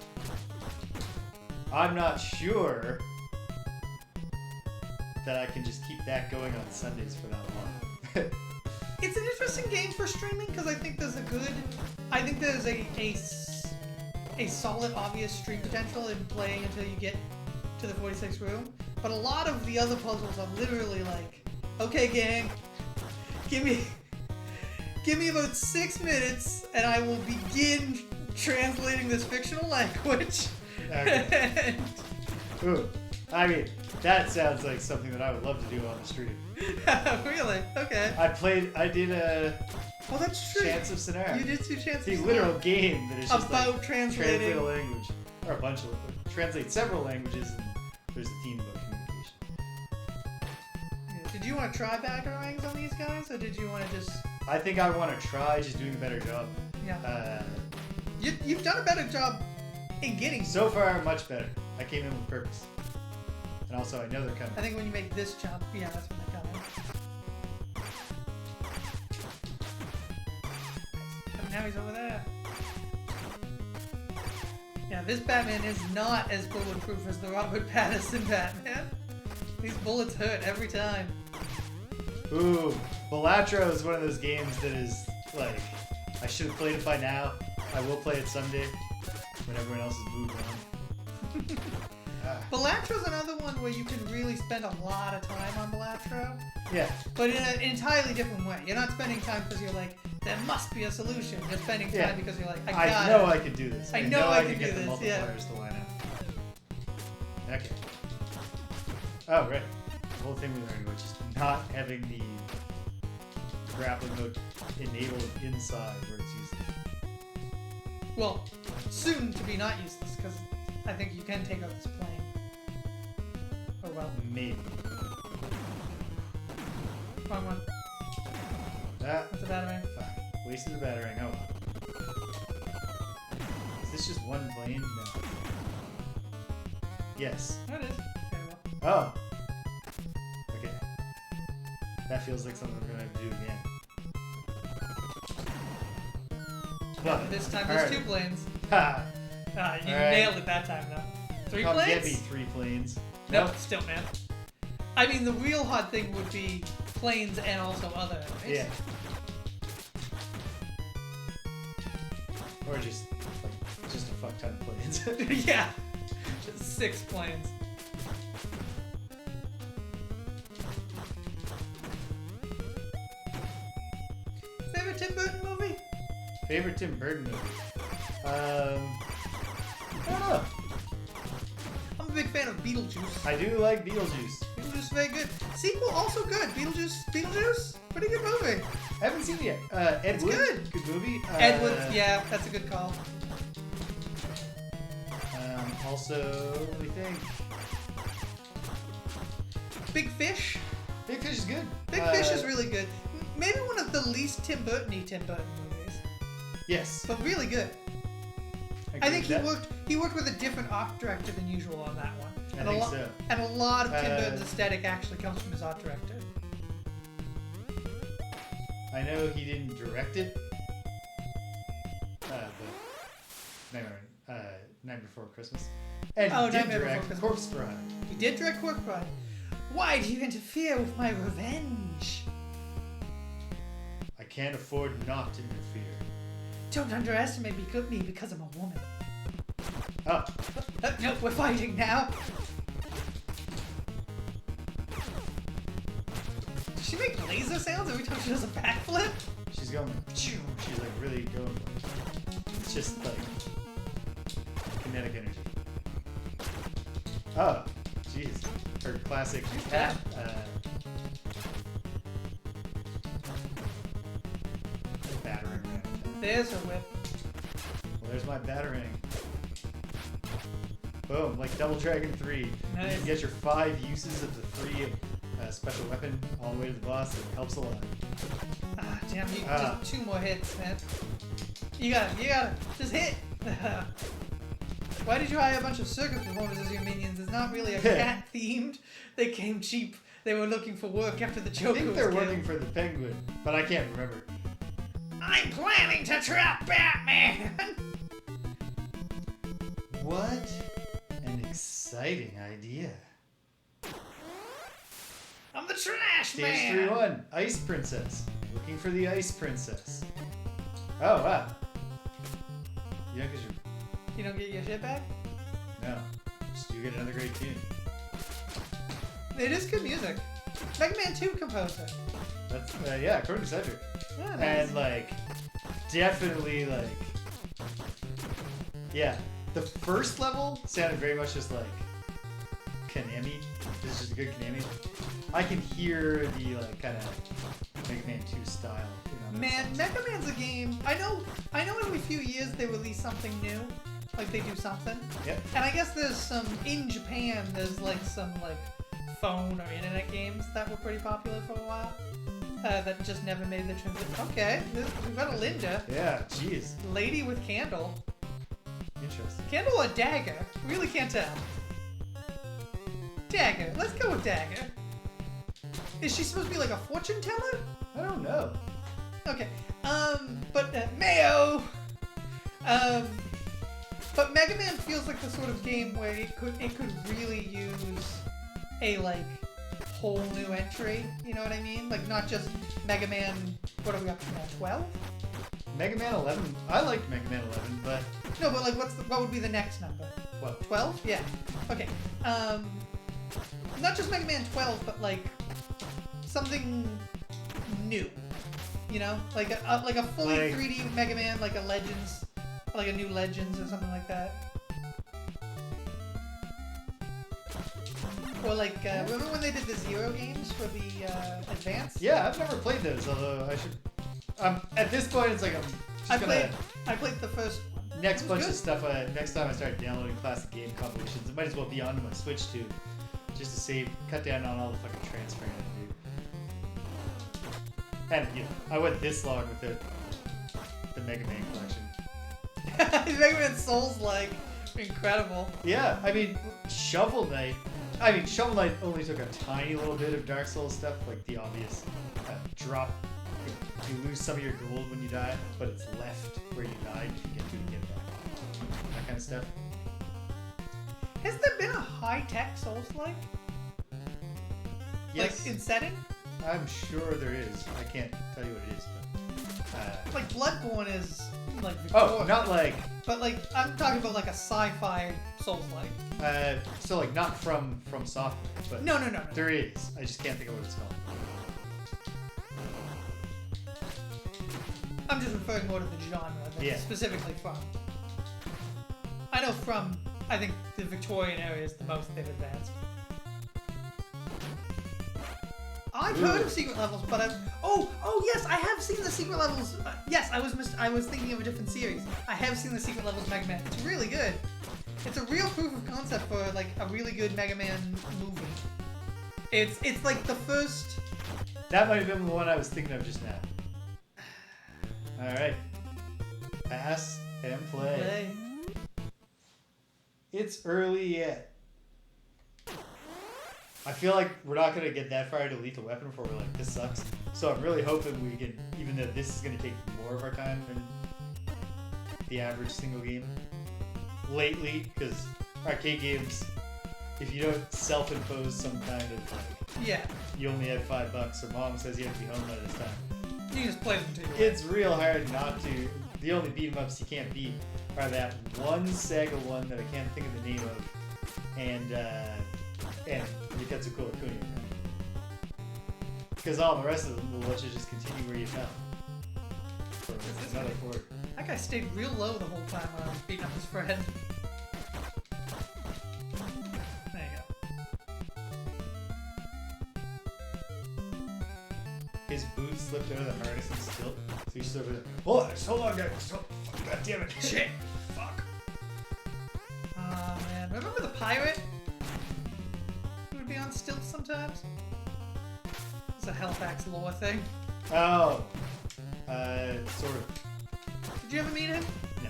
I'm not sure that I can just keep that going on Sundays for that long. It's an interesting game for streaming because I think there's a solid, obvious stream potential in playing until you get to the 46th room, but a lot of the other puzzles are literally like, okay, gang, give me about 6 minutes, and I will begin translating this fictional language. Okay. Ooh, I mean, that sounds like something that I would love to do on the stream. Really? Okay. I did a Oh, that's true. Chance of Scenario. You did 2 chances. The literal game that is just about like, translating translate a language, or a bunch of translate several languages, and there's a theme about communication. Yeah. Did you want to try batarangs on these guys, or did you want to just? I think I want to try just doing a better job. Yeah. You've done a better job in getting. So far, much better. I came in with purpose, and also I know they're coming. I think when you make this jump, yeah, that's when they're coming. Oh, now he's over there. Yeah, this Batman is not as bulletproof as the Robert Pattinson Batman. These bullets hurt every time. Ooh, Balatro is one of those games that is like, I should have played it by now. I will play it someday when everyone else has moved on. Balatro's another one where you can really spend a lot of time on Balatro. Yeah. But in an entirely different way. You're not spending time because you're like, there must be a solution. You're spending time because you're like, I know I can do this. I know I can get do the this, multipliers to line up. Okay. Oh, right. The whole thing we learned about just not having the grappling hook enabled inside where it's useless. Well, soon to be not useless because I think you can take out this plane. Oh well. Maybe. Wrong one. That. That's a batarang. Fuck. Wasted a batarang. Oh well. Is this just one plane? No. Yes. There it is. Okay, well. Oh. Okay. That feels like something we're gonna have to do again. But This time there's 2 planes. Ha! You All right. nailed it that time though. 3 Come planes? get me 3 planes. Nope, still man. I mean, the real hard thing would be planes and also other enemies. Yeah. Or just a fuck ton of planes. Yeah. Just 6 planes. Favorite Tim Burton movie? Favorite Tim Burton movie? I don't know. I'm a big fan of Beetlejuice. I do like Beetlejuice. Beetlejuice is very good. Sequel also good. Beetlejuice, pretty good movie. I haven't seen it yet. Ed It's Wood, good. Good movie. Ed Wood, yeah, that's a good call. Also, let me think. Big Fish. Big Fish is good. Big Fish is really good. Maybe one of the least Tim Burton-y Tim Burton movies, Yes. but really good. I think agree with he worked with a different art director than usual on that one. I And think a lot, so. And a lot of Tim Burton's aesthetic actually comes from his art director. I know he didn't direct it. But Night Before Christmas. And he did Nightmare Before direct Christmas. Corpse Bride. He did direct Corpse Bride. Why do you interfere with my revenge? I can't afford not to interfere. Don't underestimate me because I'm a woman. Oh. No, we're fighting now. Does she make laser sounds every time she does a backflip? She's going like, she's like really going like, it's just like kinetic energy. Oh, jeez. Her classic cat. Battering ram. There's her whip. Well, there's my battering. Boom, like Double Dragon 3. You Nice. can get your 5 uses of the 3 special weapon all the way to the boss. It helps a lot. Ah, damn, just 2 more hits, man. You got it. Just hit. Why did you hire a bunch of circus performers as your minions? It's not really a cat themed. They came cheap. They were looking for work after the Joker I think was they're killed. working for the Penguin, but I can't remember. I'm planning to trap Batman! What an exciting idea. I'm the trash Stage man! 3-1, Ice Princess. Looking for the Ice Princess. Oh, wow. You know, because you're... You don't get your shit back? No. just do get another great tune. It is good music. Mega Man 2 composer. That's yeah, according to Cedric. Yeah, nice. And like, definitely like, yeah, the first level sounded very much just like Konami. This is just a good Konami. I can hear the like kind of Mega Man 2 style. You know, Man, Mega Man's a game. I know every few years they release something new. Like they do something. Yep. And I guess there's some in Japan. There's like some like phone or internet games that were pretty popular for a while. That just never made the transition. Okay, we've got a Linda. Yeah, jeez. Lady with candle. Interesting. Candle or dagger? Really can't tell. Dagger. Let's go with dagger. Is she supposed to be like a fortune teller? I don't know. Okay. But Mayo. But Mega Man feels like the sort of game where it could really use a like whole new entry. You know what I mean? Like not just Mega Man. What are we up to now? 12? Mega Man 11. I liked Mega Man 11, but No, but like what would be the next number? 12. 12? Yeah. Okay. Not just Mega Man 12, but like something new. You know, like a fully 3D Mega Man, like a Legends, like a new Legends or something like that. Or like, remember when they did the Zero games for the Advance? Yeah, I've never played those, although I should. At this point, it's like I'm just I played the first one. Next bunch of stuff. Next time I start downloading classic game compilations, it might as well be onto my Switch too, just to save, cut down on all the fucking transferring I do. And you know, I went this long with the Mega Man collection. Mega Man Souls like incredible. Yeah, I mean Shovel Knight. Shovel Knight only took a tiny little bit of Dark Souls stuff, like the obvious drop. You lose some of your gold when you die, but it's left where you died if you get it back. That kind of stuff. Has there been a high-tech Souls-like? Yes. Like in setting? I'm sure there is. I can't tell you what it is, but like Bloodborne is like oh, not like. But like I'm talking about like a sci-fi Souls-like. So like not from software, but no. There is. I just can't think of what it's called. I'm just referring more to the genre than specifically from. I know from. I think the Victorian area is the most they've advanced. I've heard of secret levels, but I've... Oh, yes, I have seen the secret levels. Yes, I was thinking of a different series. I have seen the secret levels of Mega Man. It's really good. It's a real proof of concept for like a really good Mega Man movie. It's like the first. That might have been the one I was thinking of just now. All right, pass and play. It's early yet. I feel like we're not going to get that far to Lethal Weapon before we're like, this sucks. So I'm really hoping we can, even though this is going to take more of our time than the average single game lately, because arcade games, if you don't self-impose some kind of like, you only have $5 or mom says you have to be home by this time. You can just play them too. It's real hard not to. The only beat 'em ups you can't beat are that one Sega one that I can't think of the name of, and Yuketsu Kuni. Because all the rest of them will let you just continue where you fell. For another 4. That guy stayed real low the whole time when I was beating up his friend. There you go. His boots slipped out of the harness and still. So he's still there. Hold on, guys. God damn it. Shit. Fuck. Oh, man. Remember the pirate? Who would be on stilts sometimes? It's a Halifax lore thing. Oh. Sort of. Did you ever meet him? No.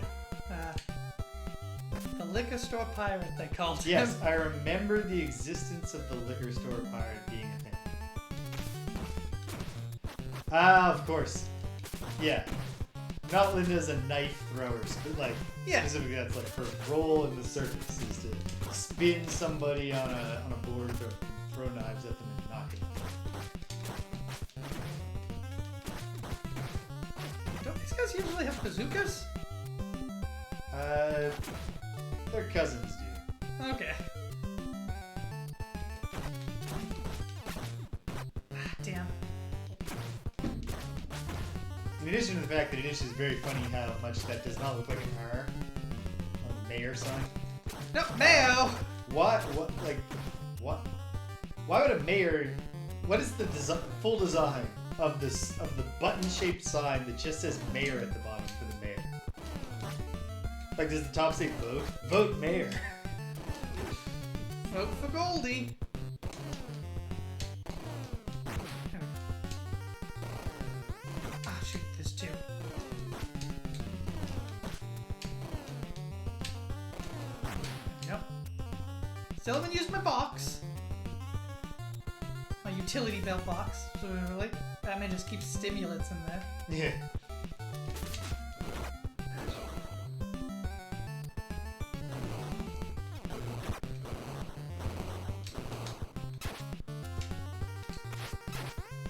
The liquor store pirate, they called him. Yes, I remember the existence of the liquor store pirate being a thing. Ah, of course. Yeah. Not Linda's a knife thrower, but specifically that's like her role in the circus is to spin somebody on a board or throw knives at them and knock it. Don't these guys usually have bazookas? Their cousins do. Okay. In addition to the fact that it is just very funny how much that does not look like an R on the mayor sign. No, Mayo! What? What? Why would a mayor... What is the full design of the button-shaped sign that just says mayor at the bottom for the mayor? Like, does the top say vote? Vote mayor. Vote for Goldie. Ah, shoot, there's two. Yep. Still haven't used my box. My utility belt box. So really, Batman just keeps stimulants in there. Yeah.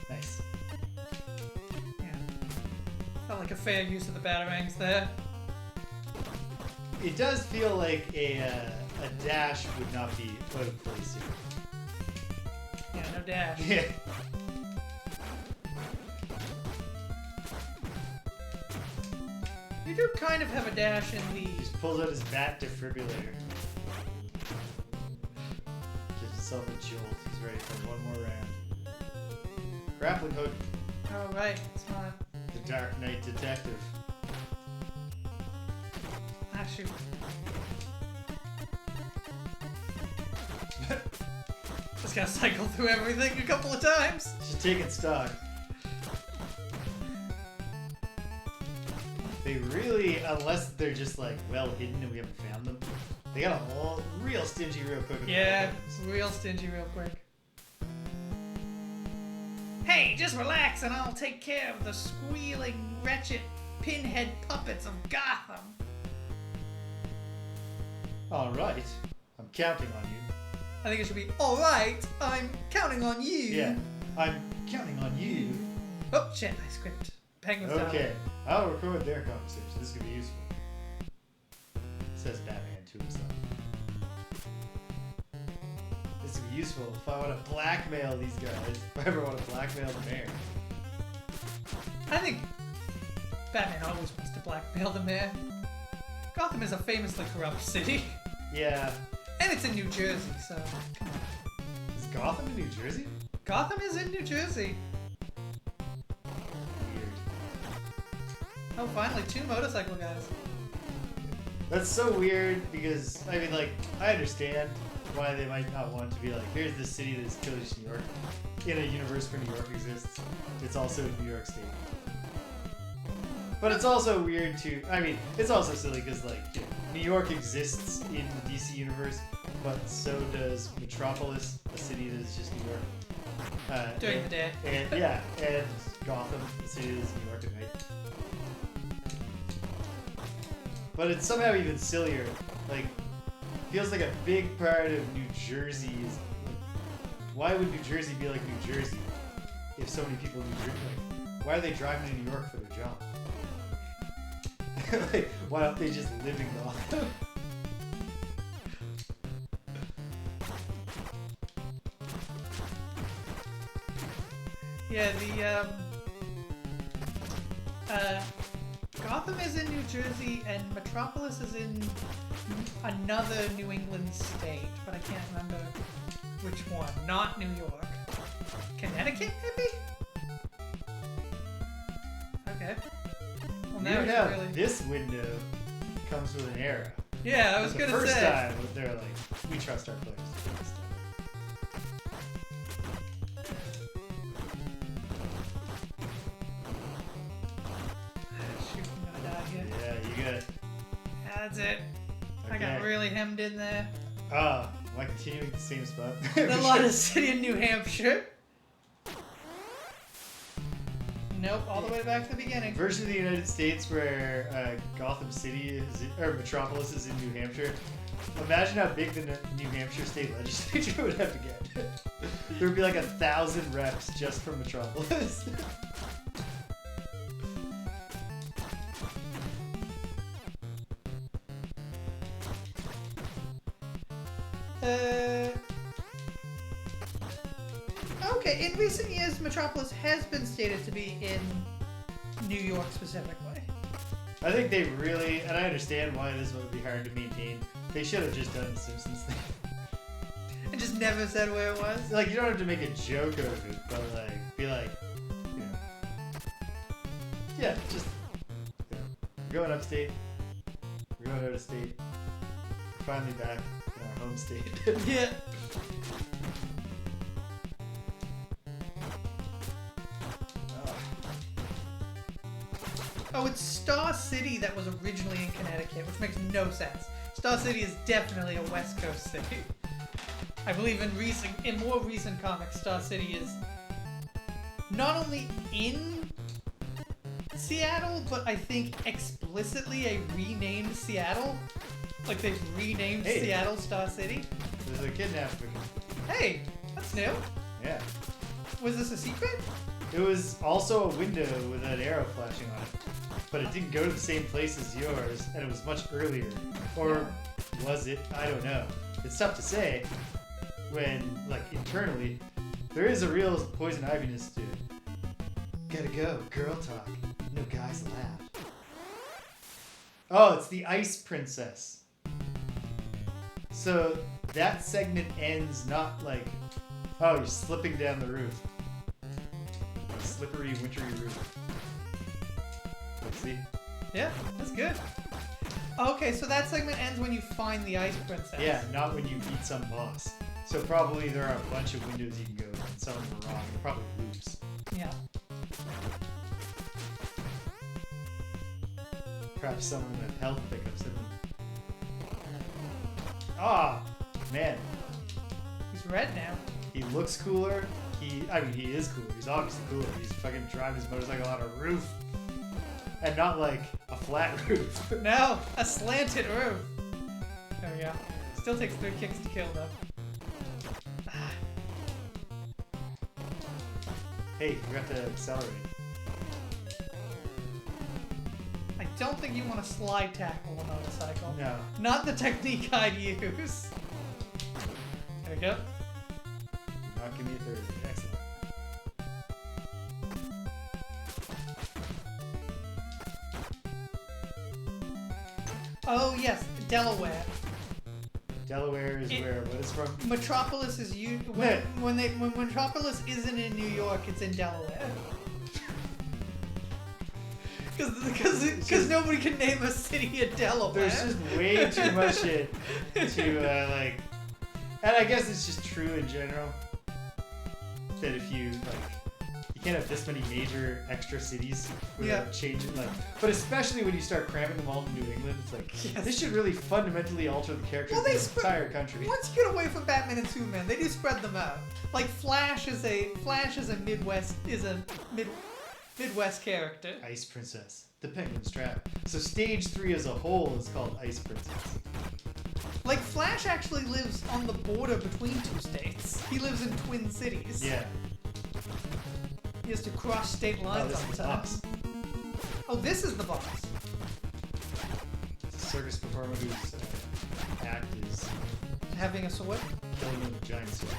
Nice. Yeah. Felt like a fair use of the batarangs there. It does feel like a dash would not be out of place here. Yeah, no dash. Yeah. You do kind of have a dash in the... He just pulls out his bat defibrillator. Gives himself a jolt. He's ready for one more round. Grappling hook. Oh, right. It's not... The Dark Knight Detective. Ah, shoot. Just gotta cycle through everything a couple of times. Just taking stock. They really, unless they're just like well hidden and we haven't found them, they got a whole real stingy real quick. With Yeah, it's real stingy real quick. Hey, just relax and I'll take care of the squealing, wretched pinhead puppets of Gotham. All right, I'm counting on you. I think it should be, alright, I'm counting on you. Yeah, I'm counting on you. Oh, shit, I script. Penguin's down. Okay, I'll record their conversation. This could be useful. Says Batman to himself. This could be useful if I want to blackmail these guys. If I ever want to blackmail the mayor. I think Batman always wants to blackmail the mayor. Gotham is a famously corrupt city. Yeah. And it's in New Jersey, so... Come on. Is Gotham in New Jersey? Gotham is in New Jersey. Weird. Oh, finally, two motorcycle guys. That's so weird because, I mean, like, I understand why they might not want to be like, here's this city that's killer just New York. In a universe where New York exists, it's also New York State. But it's also weird to, I mean, it's also silly because, like, you know, New York exists in the DC universe, but so does Metropolis, a city that is just New York. During the day. And, yeah, and Gotham, a city that is New York at night. But it's somehow even sillier. Like, feels like a big part of New Jersey is, like, why would New Jersey be like New Jersey if so many people in New Jersey, like, why are they driving to New York for their job? Like, why don't they just live in Gotham? Yeah, Gotham is in New Jersey and Metropolis is in another New England state, but I can't remember which one. Not New York. Connecticut, maybe? Okay. Well, now Weird it's how really... this window comes with an arrow. Yeah, I was the gonna first say. time they're like, we trust our players. Shoot, I'm gonna die here. Yeah, you got it. That's it. I got Okay. really hemmed in there. Ah, am I continuing the same spot? The largest city in New Hampshire. Nope, all the way back to the beginning. Version of the United States where Gotham City is, or Metropolis is in New Hampshire. Imagine how big the New Hampshire state legislature would have to get. There would be like 1,000 reps just from Metropolis. Okay, in recent years, Metropolis has been stated to be in New York specifically. I think they really, and I understand why this would be hard to maintain. They should have just done the Simpsons thing. And just never said where it was? Like, you don't have to make a joke of it, but like, be like, you know. Yeah, just, you know, we're going upstate. We're going out of state. We're finally back in our home state. Yeah. Oh, it's Star City that was originally in Connecticut, which makes no sense. Star City is definitely a West Coast city. I believe in more recent comics, Star City is not only in Seattle, but I think explicitly a renamed Seattle. Like they've renamed Seattle Star City. There's a kidnap victim. Hey, that's new. Yeah. Was this a secret? It was also a window with an arrow flashing on it. But it didn't go to the same place as yours, and it was much earlier. Or was it? I don't know. It's tough to say when, like, internally, there is a real poison iviness to it. Gotta go. Girl talk. No guys allowed. Oh, it's the Ice Princess. So that segment ends not like, oh, you're slipping down the roof. A slippery, wintry roof. Let's see. Yeah, that's good. Okay, so that segment ends when you find the Ice Princess. Yeah, not when you beat some boss. So probably there are a bunch of windows you can go in, and some of them are wrong. They're probably loops. Yeah. Perhaps some of them have health pickups in them. Ah, man. He's red now. He looks cooler. He is cooler. He's obviously cooler. He's fucking driving his motorcycle on a roof. And not like a flat roof. No, a slanted roof. There we go. Still takes 3 kicks to kill though. Ah. Hey, you have to accelerate. I don't think you want to slide tackle a motorcycle. No. Not the technique I'd use. There we go. Not give me a third. Excellent. Oh yes, Delaware. Delaware is where? What is from? Metropolis is when Metropolis isn't in New York, it's in Delaware. Because nobody can name a city in Delaware. There's just way too much shit to like, and I guess it's just true in general that if you like, you can't have this many major extra cities without changing like, but especially when you start cramming them all to New England, it's like this should really fundamentally alter the character of the entire country. Once you get away from Batman and Superman, they do spread them out. Like Flash is a Midwest character. Ice Princess, the Penguin Strap. So stage 3 as a whole is called Ice Princess. Like Flash actually lives on the border between 2 states. He lives in Twin Cities. Yeah. He has to cross state lines all the time. Oh, this is the boss. It's a circus performer whose act is having a sword. Killing with a giant sword.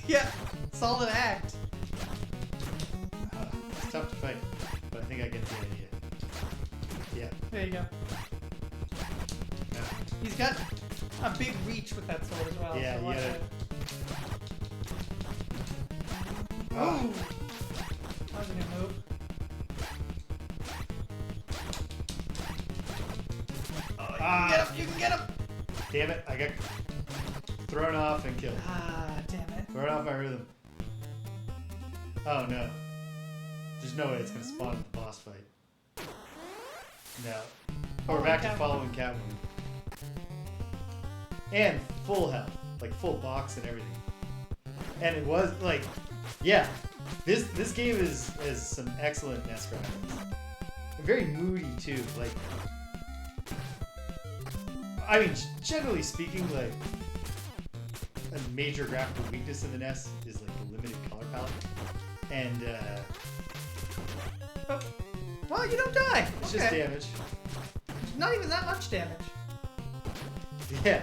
Yeah, solid act. It's tough to fight, but I think I get the idea. Yeah. There you go. No. He's got a big reach with that sword as well. Yeah, so yeah. Ooh. That was a good move. Oh, you can get him! Damn it, I got thrown off and killed. Ah, damn it. Thrown off my rhythm. Oh no. There's no way it's gonna spawn at the boss fight. No. Oh, we're back to following Catwoman. And full health. Like full box and everything. And it was like, yeah. This game is some excellent NES graphics. And very moody too. Like, I mean, generally speaking, like a major graphical weakness in the NES is like the limited color palette. And oh. Well, you don't die. It's just damage. Not even that much damage. Yeah.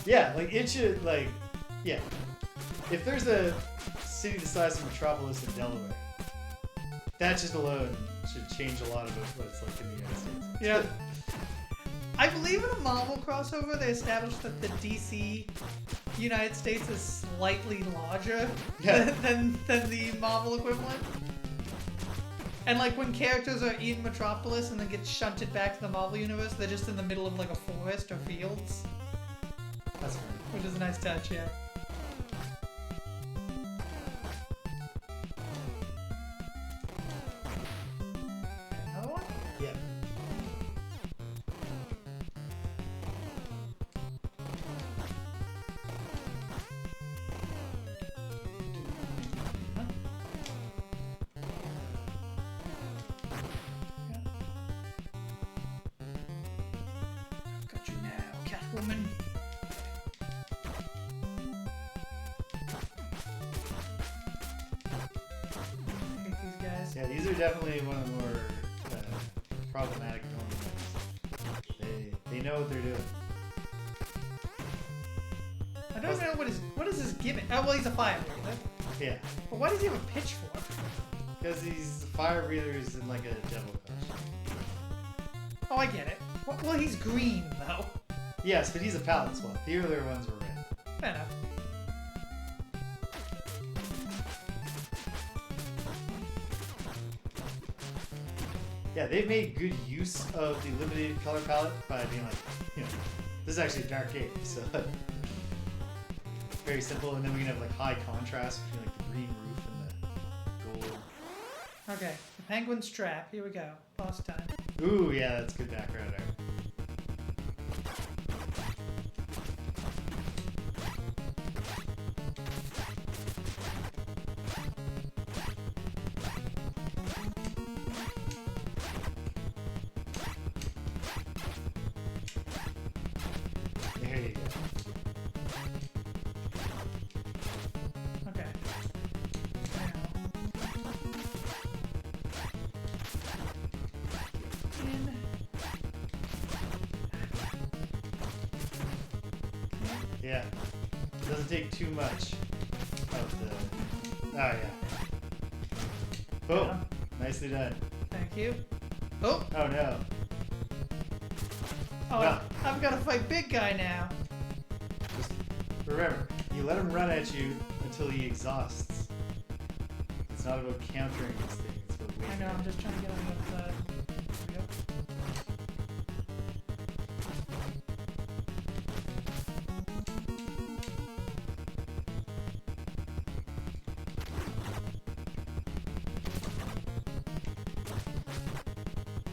Yeah, like it should, like, yeah. If there's a city the size of Metropolis in Delaware, that just alone should change a lot about what it's like in the United States. Yeah. I believe in a Marvel crossover, they established that the DC United States is slightly larger than the Marvel equivalent. And like when characters are in Metropolis and then get shunted back to the Marvel universe, they're just in the middle of like a forest or fields. That's fair. Which is a nice touch, yeah. Another one? Yeah. Got you now, Catwoman. I hate these guys. Yeah, these are definitely one of the more problematic tournaments. They know what they're doing. I don't know what is his gimmick. Oh well, he's a fire breather. Yeah. But why does he have a pitchfork? Because these fire breathers in like a devil costume. Oh, I get it. Well, he's green though. Yes, but he's a palette swap. The earlier ones were red. Fair enough. Yeah, they've made good use of the limited color palette by being like, this is actually a dark game, so very simple. And then we can have like high contrast between like the green roof and the gold. Okay, the penguin strap. Here we go. Boss time. Ooh, yeah, that's good background art. There you go. Okay. Yeah. It doesn't take too much of the... Oh, yeah. Boom. Yeah. Nicely done. Thank you. Oh! Oh, no. Oh, Well. I've got to fight big guy now. Just remember, you let him run at you until he exhausts. It's not about countering this thing. It's about I waiting. know, I'm just trying to get on the side. There we go.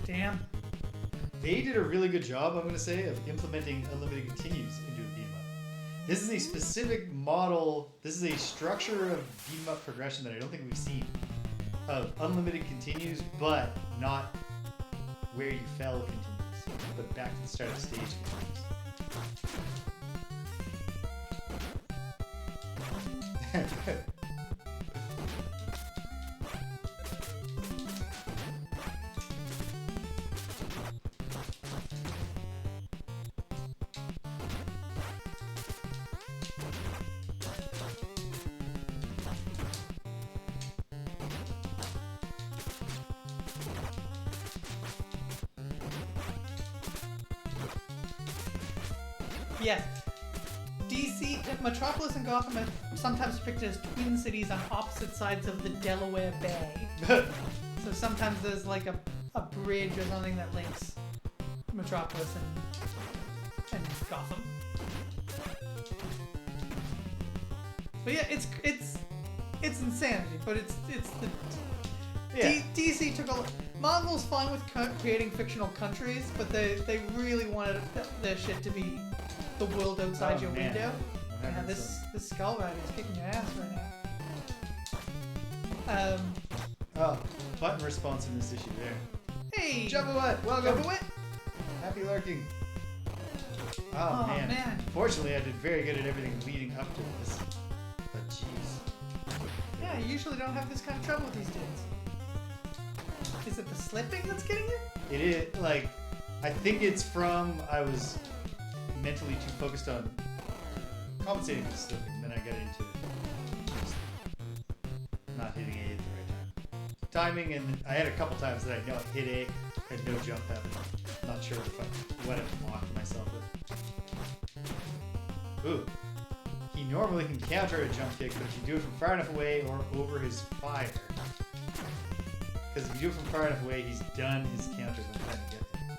Damn. They did a really good job, I'm going to say, of implementing unlimited continues into a beat 'em up. This is a specific model, this is a structure of beat 'em up progression that I don't think we've seen. Of unlimited continues, but not where you fell continues, but back to the start of the stage continues. Yeah. DC, Metropolis and Gotham are sometimes depicted as twin cities on opposite sides of the Delaware Bay. So sometimes there's like a bridge or something that links Metropolis and Gotham. But yeah, it's insanity, but it's the Yeah. DC took a Marvel's fine with creating fictional countries, but they really wanted their shit to be the world outside your man. window. I'm Yeah, having this Skull Rider is kicking your ass right now. Oh, button responsiveness issue there. Hey, Jabba, welcome. Jabba, Happy lurking. Oh, Oh, man. man. Fortunately, I did very good at everything leading up to this. But jeez. yeah, you usually don't have this kind of trouble these days. Is it the slipping that's getting you? It is, like, I think it's from I was mentally too focused on compensating for slipping, then I got into just not hitting A at the right time. timing, and I had a couple times that I know I hit A, had no jump happen. I'm not sure what I've locked myself with. Ooh. He normally can counter a jump kick, but if you do it from far enough away or over his fire. Because if you do it from far enough away, he's done his counter by the time you get there.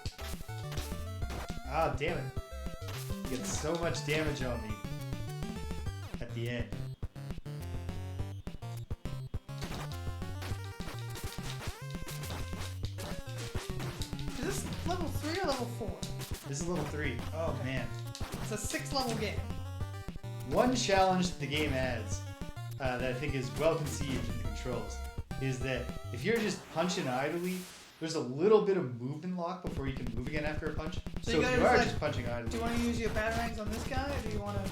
Ah, damn it. He gets so much damage on me at the end. Is this level 3 or level 4? This is level 3. Oh, man. It's a 6-level game. One challenge that the game adds that I think is well conceived in the controls is that if you're just punching idly, there's a little bit of movement lock before you can move again after a punch. So if you are just punching idly. Do you want to use your batarangs on this guy, or do you want to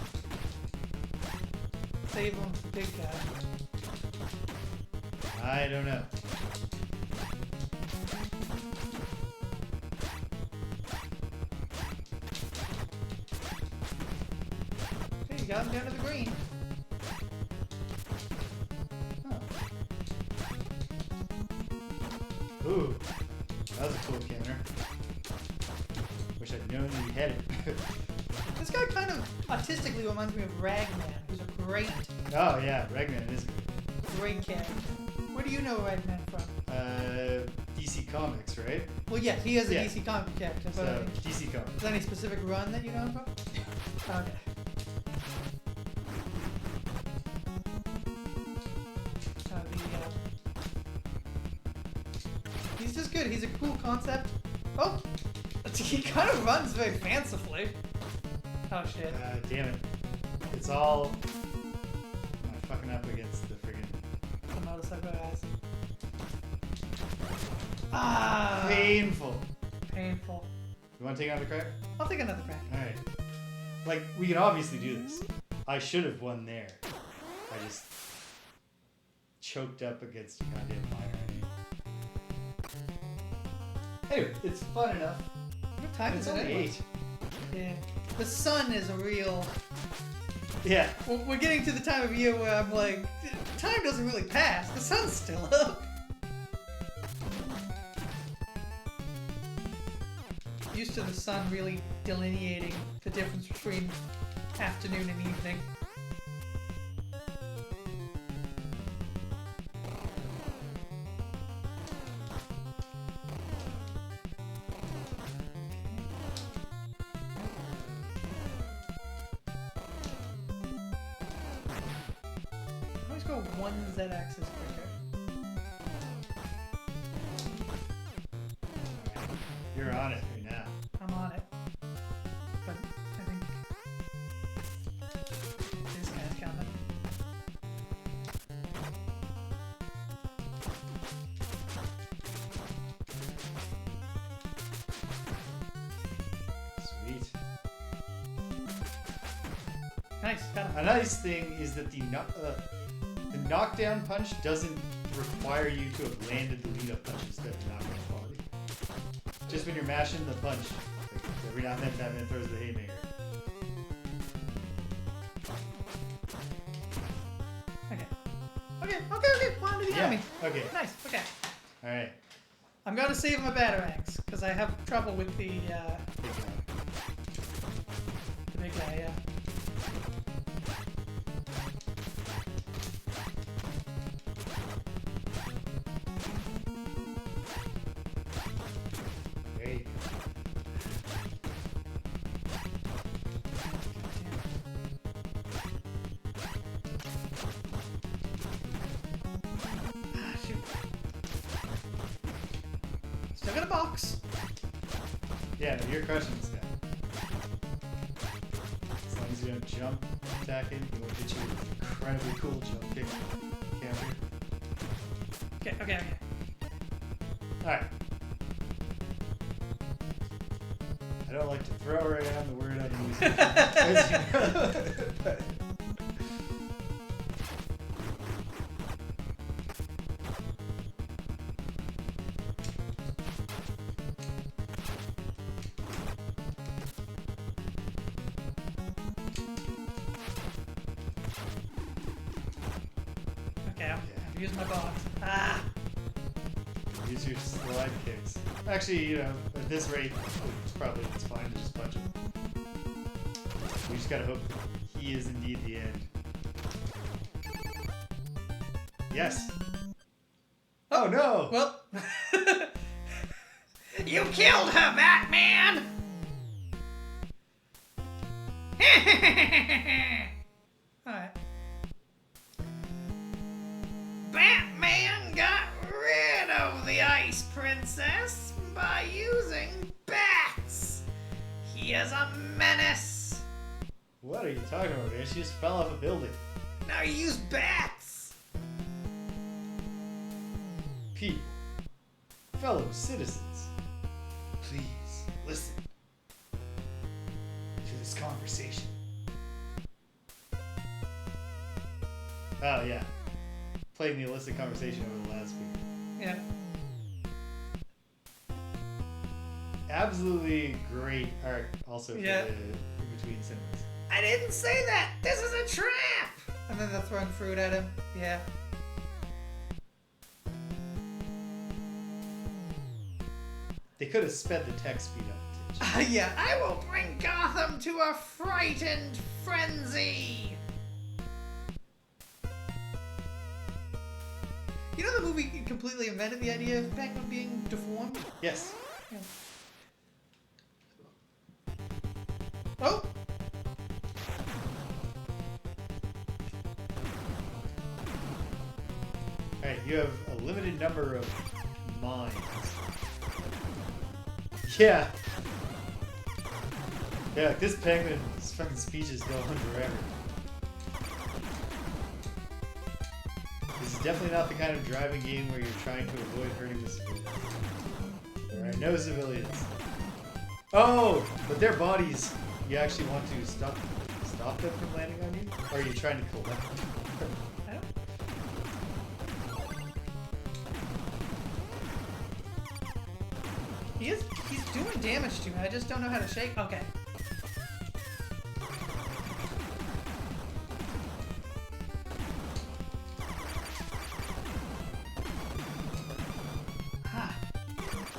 save him for the big guy? I don't know. Okay, you got him down to the green. Ooh, that was a cool counter. Wish I'd known that he had it. This guy kind of artistically reminds me of Ragman, who's a great, yeah, Ragman is great character. Where do you know Ragman from? DC Comics, right? Well, yes, he is a Yeah. DC comic character, but So, DC Comics. is there any specific run that you know him from? Okay. He's just good. He's a cool concept. Oh! He kind of runs very fancifully. Oh shit. Damn it. It's all... I'm fucking up against the friggin... The motorcycle ass. Ah! Painful. Painful. You want to take another crack? I'll take another crack. Alright. Like, we can obviously do this. I should have won there. I just... choked up against a goddamn fire. Anyway, it's fun enough. What time It's is it? only 8. Yeah. The sun is a real... Yeah. Well, we're getting to the time of year where I'm like, time doesn't really pass. The sun's still up. Used to the sun really delineating the difference between afternoon and evening. Go one Z-axis quicker. You're on it right now. I'm on it. But I think this guy's coming. Sweet. Nice, got him. A nice thing is that the knockdown punch doesn't require you to have landed the lead-up punch instead of knockdown quality. Just when you're mashing the punch, like every now and then Batman throws the haymaker. Okay. One to the enemy. Okay. Nice, okay. Alright. I'm gonna save my batarangs, because I have trouble with the big guy, yeah. Great. Shoot. Still got a box. Yeah, no, you're crushing this guy. As long as you don't jump attack him, he won't hit you with an incredibly cool jump kick counter. Okay. Alright. I don't like to throw around the word I'm using. Okay, I'll use my box. Ah! use your slide kicks. Actually, you know, at this rate, it's fine to just punch him. We just gotta hope he is indeed the end. Yes! Oh no! Well, you killed her, Batman! Alright. Batman got rid of the Ice Princess by using bats. He is a menace. What are you talking about, man? She just fell off a building. Now you use bats. People, fellow citizens, please listen to this conversation. Oh, yeah. Playing the illicit conversation over the loudspeaker. Yeah. Absolutely great art also for the in-between cinemas. I didn't say that. This is a trap. And then they're throwing fruit at him. Yeah. They could have sped the text speed up. Yeah. I will bring Gotham to a frightened frenzy. You know the movie completely invented the idea of Batman being deformed? Yes. Yeah. Oh! Alright, you have a limited number of mines. Yeah. Yeah, like this penguin's fucking speech is going on forever. This is definitely not the kind of driving game where you're trying to avoid hurting the civilians. There are no civilians. Oh! But their bodies, you actually want to stop them from landing on you? Or are you trying to collect them? I don't... He's doing damage to me. I just don't know how to shake. Okay.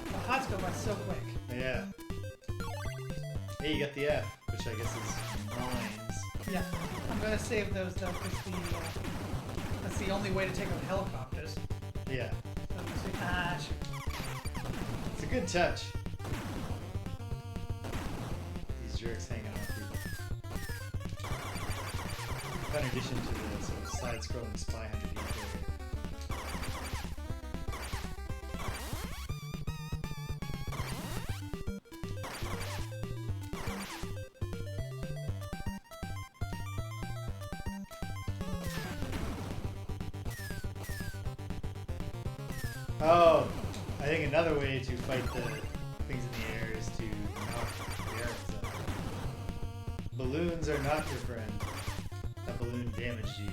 The hearts go by so quick. Yeah. Hey, you got the F, which I guess is mines. Yeah. I'm gonna save those though, because that's the only way to take out helicopters. Yeah. Shoot. It's a good touch. These jerks hanging on people. In addition to the sort of side-scrolling spy hunter gameplay. Oh, I think another way to fight the things in the air is to knock the arrows out. Balloons are not your friend. That balloon damaged you.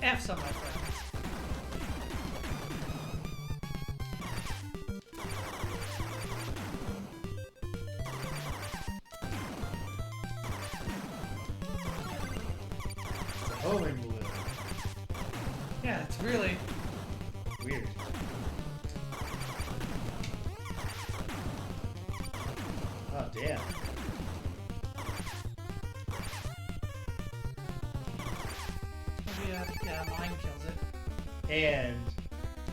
F's on my friends. Homing balloon. Yeah, it's really Weird. Oh, damn. maybe mine kills it. And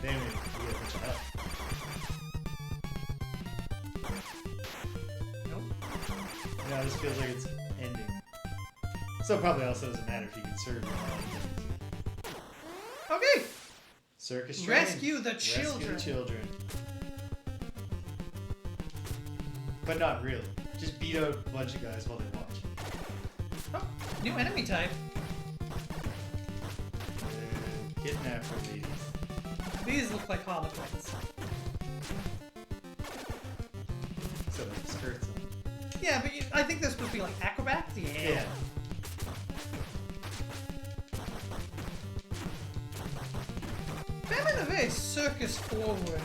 then we get a bunch of health. Nope. No, this feels like it's ending. So it probably also doesn't matter if you conserve your health. Okay. Circus train. Rescue the children. Rescue the children. But not really. Just beat out a bunch of guys while they watch. Oh, new enemy type. Kidnapper ladies. These look like holograms. So like skirts on. Yeah, but I think they're supposed to be like acrobats. Yeah. Batman's a very circus-forward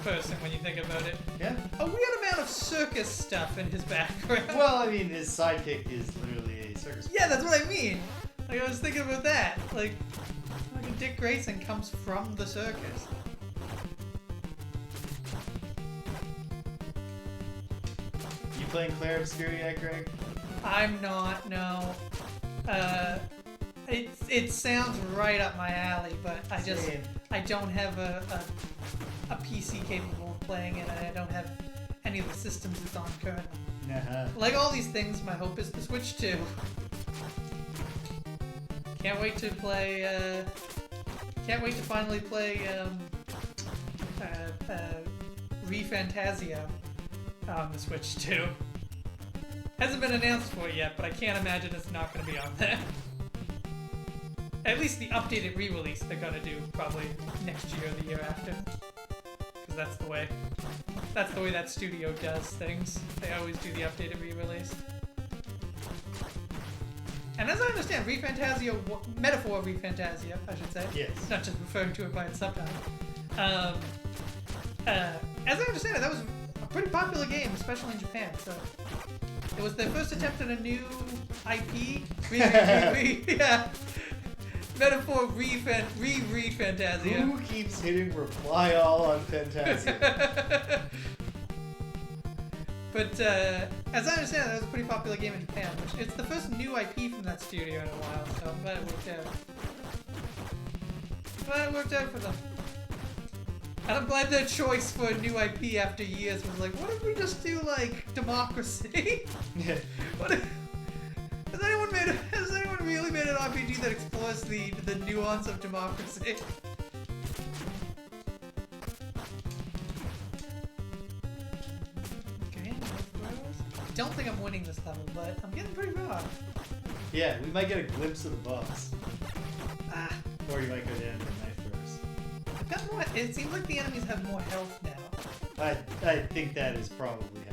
person when you think about it. Yeah. A weird amount of circus stuff in his background. Well, I mean, his sidekick is literally a circus. Yeah, that's what I mean. Like, I was thinking about that. Like, Dick Grayson comes from the circus. You playing Claire Obscura yet, Greg? I'm not, no. It sounds right up my alley, but I don't have a PC capable of playing it, and I don't have any of the systems it's on currently. Like all these things, my hope is to Switch 2. Can't wait to play. Can't wait to finally play ReFantazio on the Switch 2. Hasn't been announced for it yet, but I can't imagine it's not going to be on there. At least the updated re-release they're going to do probably next year or the year after. Because that's the way that studio does things. They always do the updated re-release. And as I understand, ReFantazio, metaphor ReFantazio, I should say. Yes. Not just referring to it by its subtitle. As I understand it, that was a pretty popular game, especially in Japan. So it was their first attempt at a new IP. Yeah. Metaphor ReFantazio. Who keeps hitting reply all on Fantasia? But as I understand it, that was a pretty popular game in Japan. Which it's the first new IP from that studio in a while, so I'm glad it worked out. Glad it worked out for them. And I'm glad their choice for a new IP after years was like, what if we just do like Democracy? Yeah. What if, has anyone really made an RPG that explores the nuance of democracy? Okay, I don't think I'm winning this level, but I'm getting pretty far. Yeah, we might get a glimpse of the boss. Ah. Or you might go down to the knife first. I've got more. It seems like the enemies have more health now. I think that is probably happening.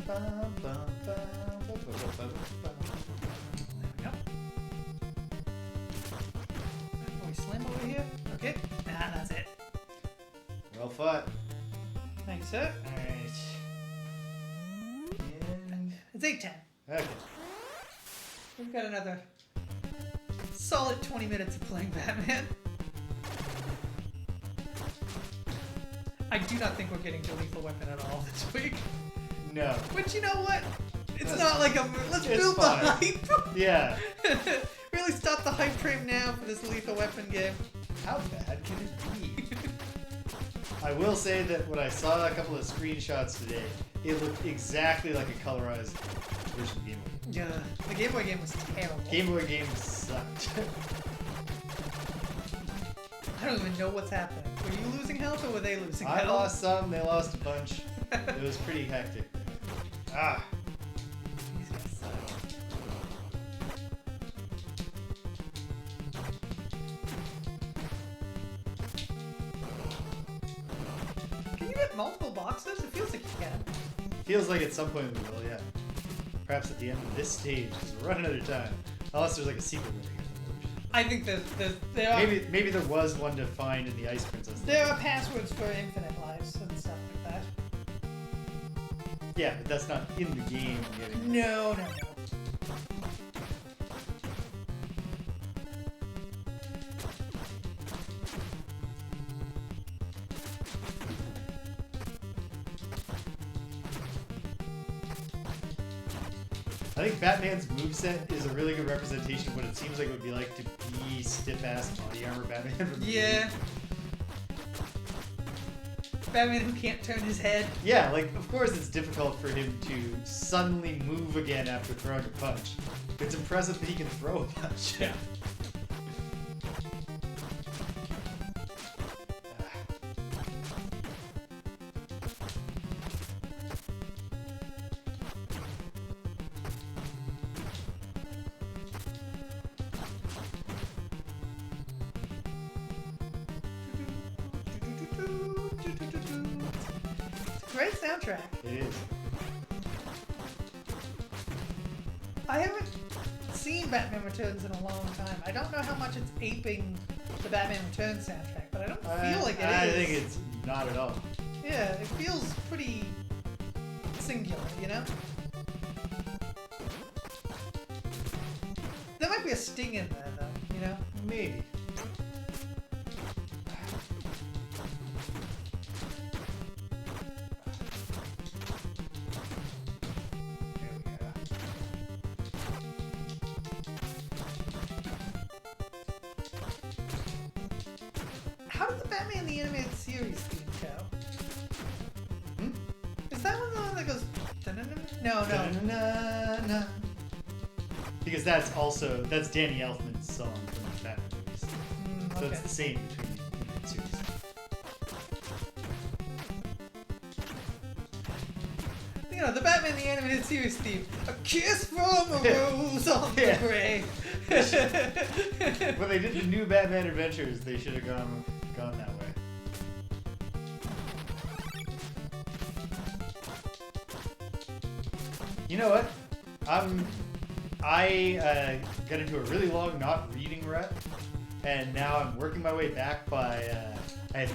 There we go. Can we slam over here? Okay. Ah, that's it. Well fought. Thank you, sir. Alright. And... It's 8:10. Okay. We've got another solid 20 minutes of playing Batman. I do not think we're getting to Lethal Weapon at all this week. No. Which, you know what? It's not like a... Let's it's build fine. the hype. Yeah. Really start the hype train now for this Lethal Weapon game. How bad can it be? I will say that when I saw a couple of screenshots today, it looked exactly like a colorized version of Game Boy. Yeah, the Game Boy game was terrible. Game Boy game sucked. I don't even know what's happening. Were you losing health or were they losing I health? lost some, they lost a bunch. It was pretty hectic. Ah. These guys suck. Can you get multiple boxes? It feels like you can. Feels like at some point we will, yeah. Perhaps at the end of this stage, because we're running out of time. Unless there's like a secret where they get the loot. I think there are Maybe there was one to find in the Ice Princess. there are passwords for infinite lives and stuff like that. Yeah, but that's not in the game. Getting No. I think Batman's moveset is a really good representation of what it seems like it would be like to be stiff-ass body armor Batman from the Yeah. game. Batman who can't turn his head. Yeah, like, of course it's difficult for him to suddenly move again after throwing a punch. It's impressive that he can throw a punch. Yeah. Great soundtrack. It is. I haven't seen Batman Returns in a long time. I don't know how much it's aping the Batman Returns soundtrack, but I don't feel like it is. I think it's not at all. Yeah, it feels pretty singular, you know? might be a sting in there, though, you know? Maybe. How did the Batman the Animated Series theme go? Is that one that goes... No. Da-na-na-na. Because that's Danny Elfman's song from the Batman movies. So it's the same between the series. You know, the Batman the Animated Series theme. A kiss from a rose on the grave. When they did the new Batman Adventures, they should have gone that way. You know what? I got into a really long not reading rut, and now I'm working my way back by I had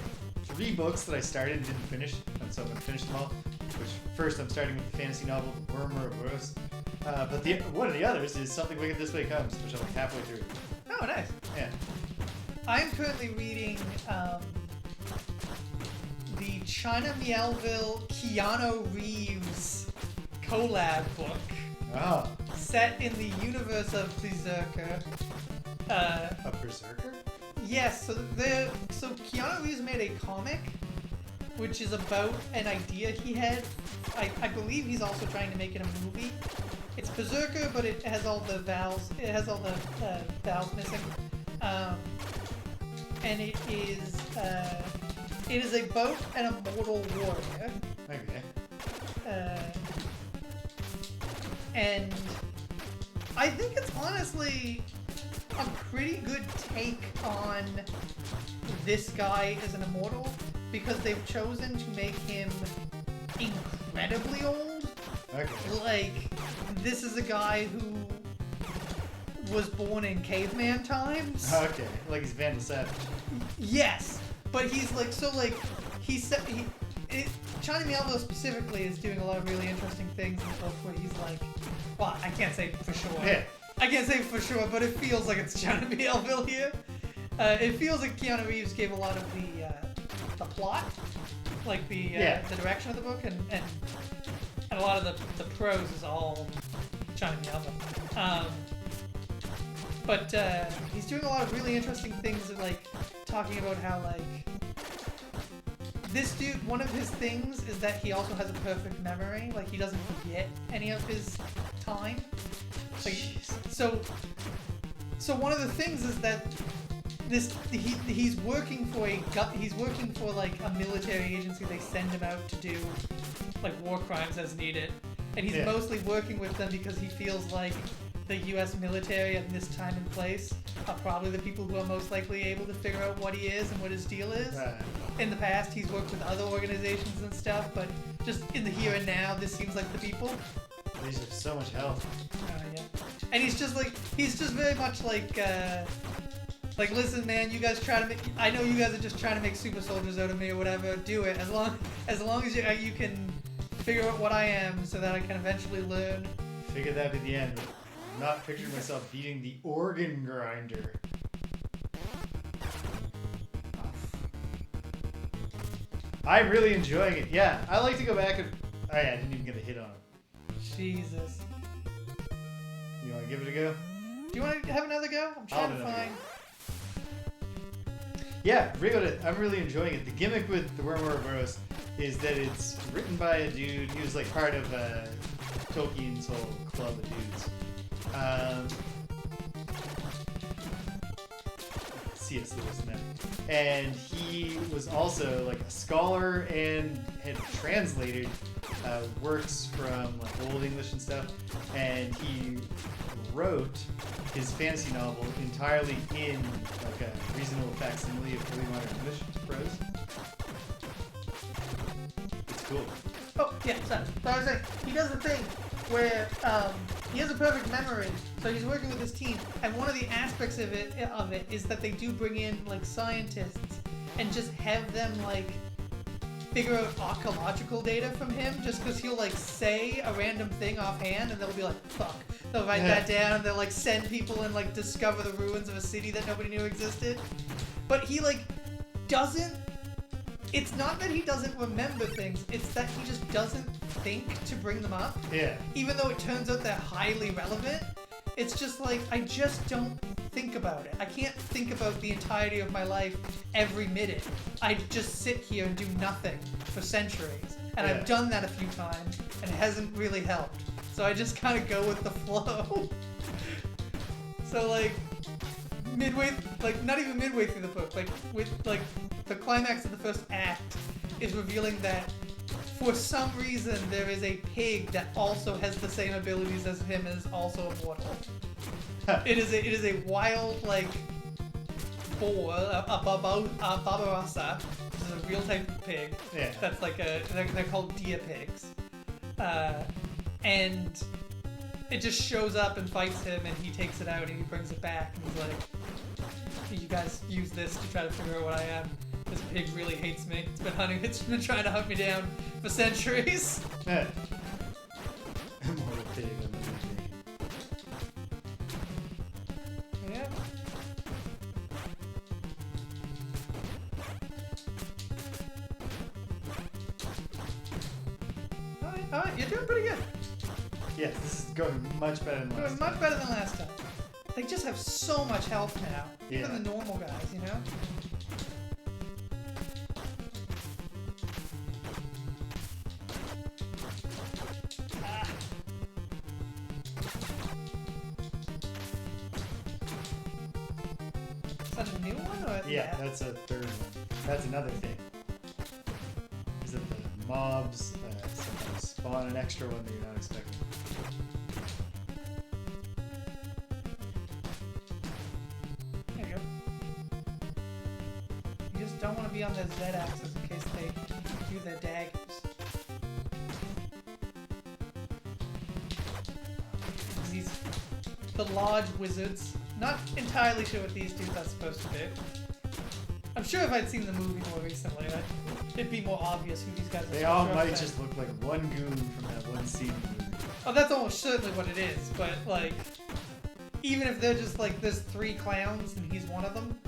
3 books that I started and didn't finish, and so I'm gonna finish them all. Which first I'm starting with the fantasy novel The Ouroboros, but one of the others is Something Wicked This Way Comes, which I'm like halfway through. Oh, nice. Yeah. I'm currently reading the China Miéville Keanu Reeves collab book. Oh. Set in the universe of Berserker. A Berserker? Yes, so Keanu Reeves made a comic which is about an idea he had. I believe he's also trying to make it a movie. It's Berserker, but it has all the vowels. It has all the vowels missing. And it is about an immortal warrior. Okay. And I think it's honestly a pretty good take on this guy as an immortal, because they've chosen to make him incredibly old. Okay. Like, this is a guy who was born in caveman times. Okay. Like he's Vandal Savage. Yes, but he's like, so like, China Miéville specifically is doing a lot of really interesting things in the book where he's like, well, I can't say for sure. Yeah. I can't say for sure, but it feels like it's China Miéville here. It feels like Keanu Reeves gave a lot of the plot, like the direction of the book, and a lot of the prose is all China Miéville. But he's doing a lot of really interesting things, like talking about how like this dude, one of his things is that he also has a perfect memory. Like, he doesn't forget any of his time. Like, so one of the things is that he's working for like a military agency. They send him out to do like war crimes as needed, and he's mostly working with them because he feels like the U.S. military at this time and place are probably the people who are most likely able to figure out what he is and what his deal is. Right. In the past, he's worked with other organizations and stuff, but just in the here and now, this seems like the people. These have so much help. Yeah. And he's just very much like, listen, man, you guys I know you guys are just trying to make super soldiers out of me or whatever. Do it as long as you can figure out what I am, so that I can eventually learn. Figure that at the end. But I'm not picturing myself beating the organ grinder. I'm really enjoying it. Yeah, I like to go back and... Oh yeah, I didn't even get a hit on it. Jesus. You want to give it a go? Do you want to have another go? I'm trying to find... Yeah, I'm really enjoying it. The gimmick with the Ouroboros is that it's written by a dude. He was like part of Tolkien's whole club of dudes. C.S. Lewis and them. And he was also like a scholar and had translated works from like Old English and stuff. And he wrote his fantasy novel entirely in like a reasonable facsimile of early modern English prose. It's cool. Oh, yeah, so I was saying, he does a thing where he has a perfect memory, so he's working with his team, and one of the aspects of it is that they do bring in like scientists and just have them like figure out archaeological data from him just because he'll like say a random thing offhand and they'll be like, fuck. They'll write that down and they'll like send people and like discover the ruins of a city that nobody knew existed. But he like doesn't, it's not that he doesn't remember things, it's that he just doesn't think to bring them up. Yeah. Even though it turns out they're highly relevant, it's just like, I just don't think about it. I can't think about the entirety of my life every minute. I just sit here and do nothing for centuries. And I've done that a few times, and it hasn't really helped. So I just kind of go with the flow. So like, midway, like not even midway through the book, like with like the climax of the first act is revealing that for some reason there is a pig that also has the same abilities as him and is also immortal. It is a wild like boar, a barbarossa. This is a real type of pig. Yeah. That's like they're called deer pigs. And it just shows up and fights him, and he takes it out and he brings it back, and he's like, you guys use this to try to figure out what I am. This pig really hates me. It's been trying to hunt me down for centuries. Yeah. Immortal pig on the pig. Yeah. Alright, you're doing pretty good. Yes, this is going much better than last Doing much better than last time. They just have so much health now. Even the normal guys, you know? Is that a new one? Or Yeah, that's a third one. That's another thing. Is that the mobs sometimes spawn an extra one that you're not expecting. There you go. You just don't want to be on their Z-axis in case they do their daggers. The large wizards. Not entirely sure what these dudes are supposed to do. I'm sure if I'd seen the movie more recently, it'd be more obvious who these guys are. They all might just look like one goon from that one scene in the movie. Oh, that's almost certainly what it is, but like, even if they're just like, there's 3 clowns and he's one of them,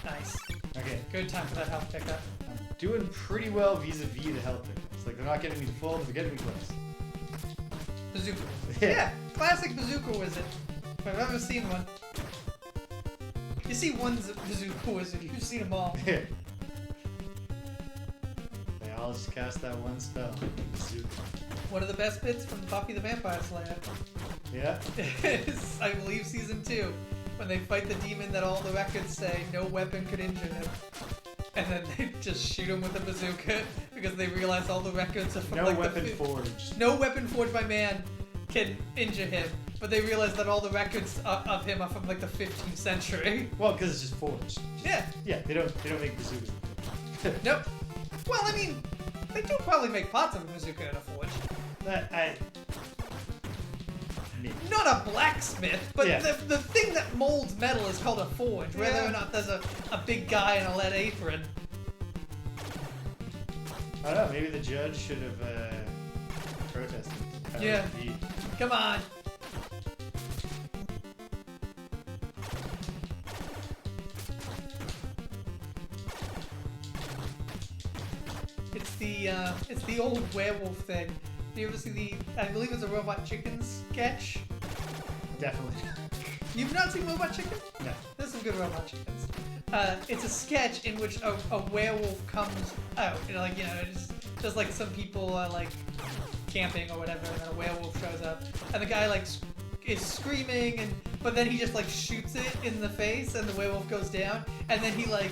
nice. Okay. Good time for that health pickup. I'm doing pretty well vis-a-vis the health pickups. Like, they're not getting me full, but they're getting me close. Bazooka. Yeah. Yeah, classic bazooka wizard. If I've ever seen one. You see one bazooka wizard, you've seen them all. Yeah. They all just cast that one spell. Bazooka. One of the best bits from Buffy the Vampire Slayer Yeah. is, I believe, season 2, when they fight the demon that all the records say no weapon could injure him. And then they just shoot him with a bazooka because they realize all the records are from No like weapon forged. No weapon forged by man can injure him. But they realize that all the records of him are from like the 15th century. Well, because it's just forged. Yeah. Yeah, they don't make bazookas. Nope. Well, I mean, they do probably make parts of a bazooka in a forge. Not a blacksmith, but yeah. the thing that molds metal is called a forge, whether or not there's a big guy in a lead apron. I don't know, maybe the judge should have protested. Yeah. Come on. It's the old werewolf thing. Do you ever see the, I believe it's a Robot Chicken sketch? Definitely. You've not seen Robot Chicken? No. There's some good Robot Chickens. It's a sketch in which a werewolf comes out. It's just like some people are like camping or whatever, and then a werewolf shows up, and the guy like is screaming, but then he just like shoots it in the face, and the werewolf goes down, and then he like,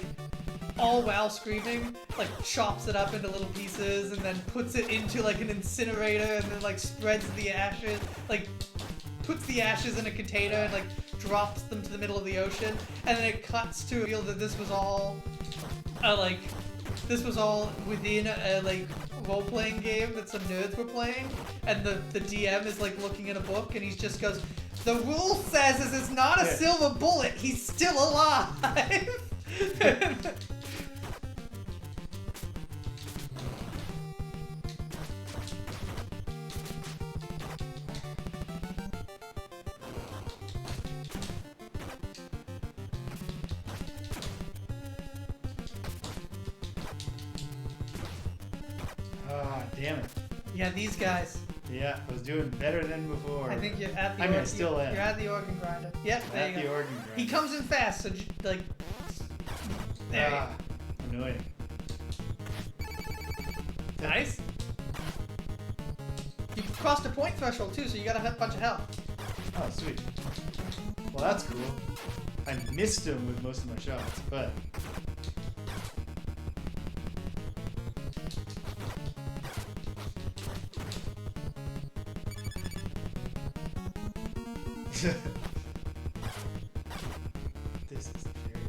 all while screaming, like chops it up into little pieces and then puts it into like an incinerator and then like spreads the ashes, like puts the ashes in a container and like drops them to the middle of the ocean, and then it cuts to reveal that this was all within a like role-playing game that some nerds were playing, and the DM is like looking at a book and he just goes, the rule says this is not a silver bullet, he's still alive. damn it. Yeah, these guys. Yeah, I was doing better than before. I think you're at the. I still am. You're at the organ grinder. Yep, there you go. The organ grinder. He comes in fast, so like. There. Annoying. Nice. You crossed a point threshold too, so you got a bunch of health. Oh, sweet. Well, that's cool. I missed him with most of my shots, but. This is very.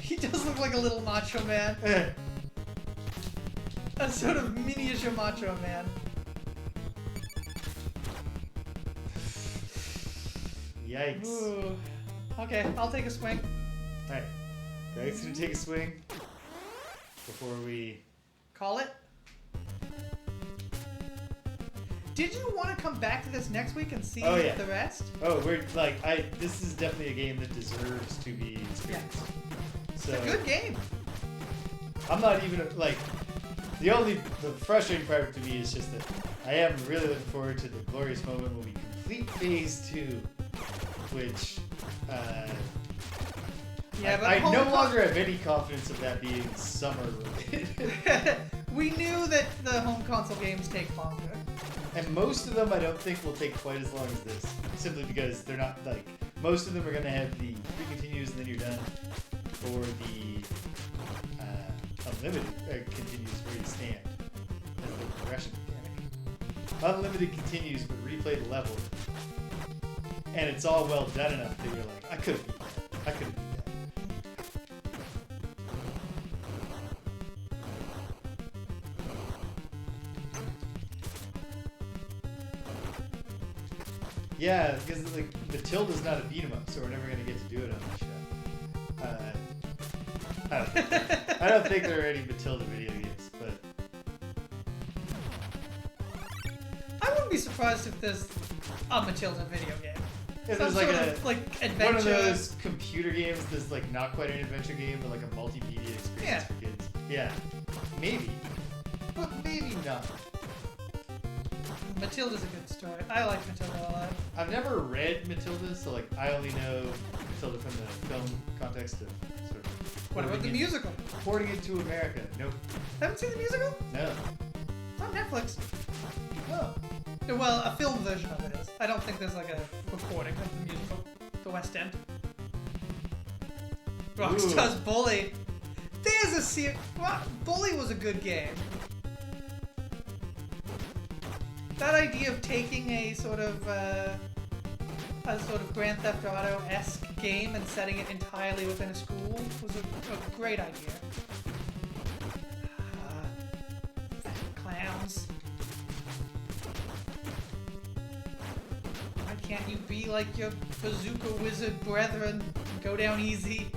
He does look like a little macho man. A sort of miniature macho man. Yikes. Ooh. Okay, I'll take a swing. Alright. Greg's gonna take a swing before we call it. Did you want to come back to this next week and see the rest? Oh, we're like this is definitely a game that deserves to be experienced. Yeah. So, it's a good game. I'm not even like the frustrating part to me is just that I am really looking forward to the glorious moment when we complete phase 2, which I no longer have any confidence of that being summer related. We knew that the home console games take longer. And most of them I don't think will take quite as long as this. Simply because they're not like most of them are gonna have the 3 continues and then you're done. Or the unlimited continues where you stand. As the progression mechanic. Unlimited continues but replay the level. And it's all well done enough that you're like, I could have beat that. I could have beat that. Yeah, because like Matilda's not a beat 'em up, so we're never gonna get to do it on the show. I don't think there are any Matilda video games, but I wouldn't be surprised if there's a Matilda video game. If there's like adventure. One of those computer games that's like not quite an adventure game, but like a multimedia experience for kids. Yeah, maybe, but maybe not. Matilda's a good story. I like Matilda a lot. I've never read Matilda, so like I only know Matilda from the film context of sort of. What about the musical? Porting it to America. Nope. Haven't seen the musical? No. It's on Netflix. Oh. Well, a film version of it is. I don't think there's like a recording of the musical. The West End. Rockstar's Bully. There's a Bully was a good game. That idea of taking a sort of Grand Theft Auto-esque game and setting it entirely within a school was a great idea. Clowns. Why can't you be like your bazooka wizard brethren and go down easy?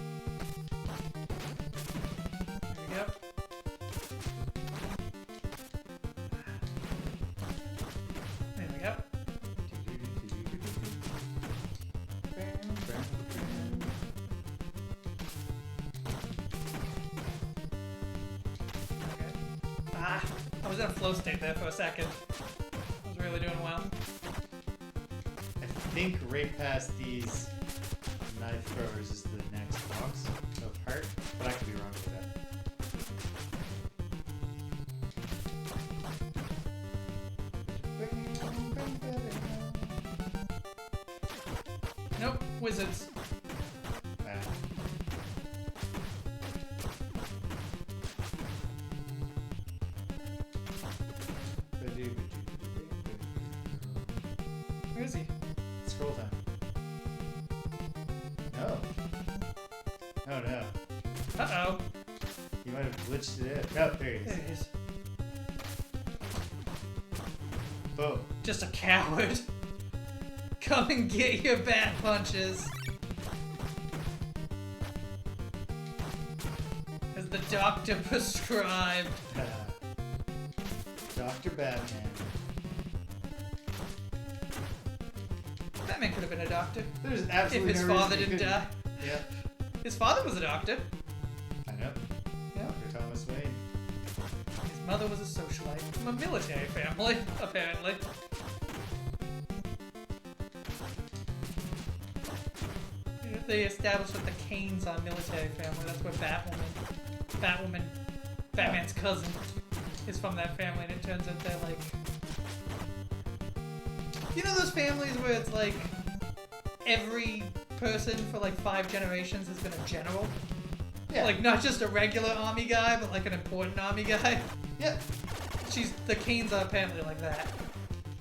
There we go. I was in a flow state there for a second. I was really doing well. I think right past these knife throwers is the next box of heart, but I could be wrong with that. Nope, wizards. Where is he? Scroll time. No. Oh no. Uh-oh. You might have glitched it in. Oh, there he is. There he is. Boom. Just a coward. Come and get your bat punches. As the doctor prescribed. Dr. Batman. Batman could have been a doctor. There's absolutely if his no father reason didn't die. Yeah. His father was a doctor. I know. Yeah. Thomas Wayne. His mother was a socialite from a military family, apparently. They established that the Kanes are a military family. That's where Batman's cousin, is from that family, and it turns out they're like... You know those families where it's like every person for like 5 generations has been a general? Yeah. Like not just a regular army guy, but like an important army guy? Yeah. The Kanes are apparently like that.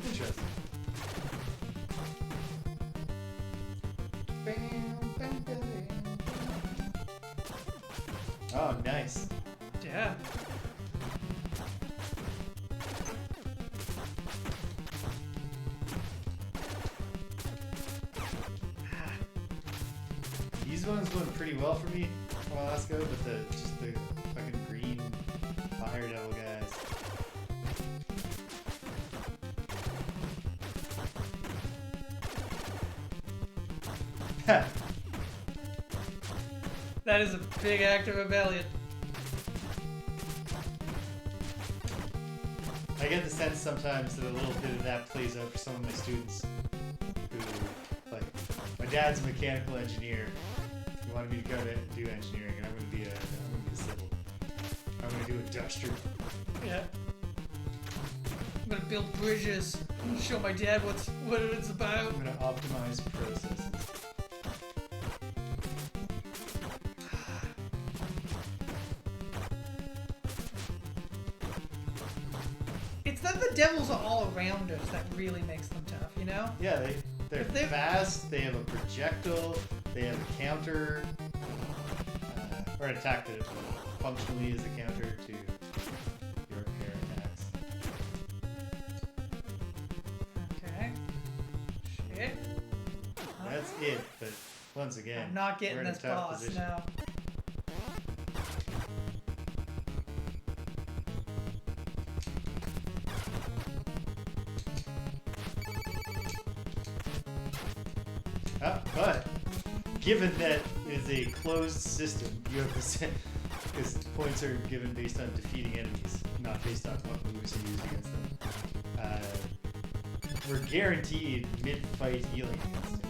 Interesting. Oh, nice. Yeah. These ones went pretty well for me a while ago, but the fucking green fire devil guys. That is a big act of rebellion. I get the sense sometimes that a little bit of that plays out for some of my students who, like, my dad's a mechanical engineer. He wanted me to go to do engineering, and I'm gonna be a civil. I'm gonna do industrial. Yeah. I'm gonna build bridges and show my dad what it's about. I'm gonna optimize processes. It's that the devils are all around us that really makes them tough, you know? Yeah, they're fast, they have a projectile, they have a counter, or an attack that functionally is a counter to your air attacks. Okay. Shit. That's it, but once again, I'm not we're getting in a this tough boss position. now. But given that it is a closed system, you have because points are given based on defeating enemies, not based on what moves are used against them. We're guaranteed mid-fight healing against him.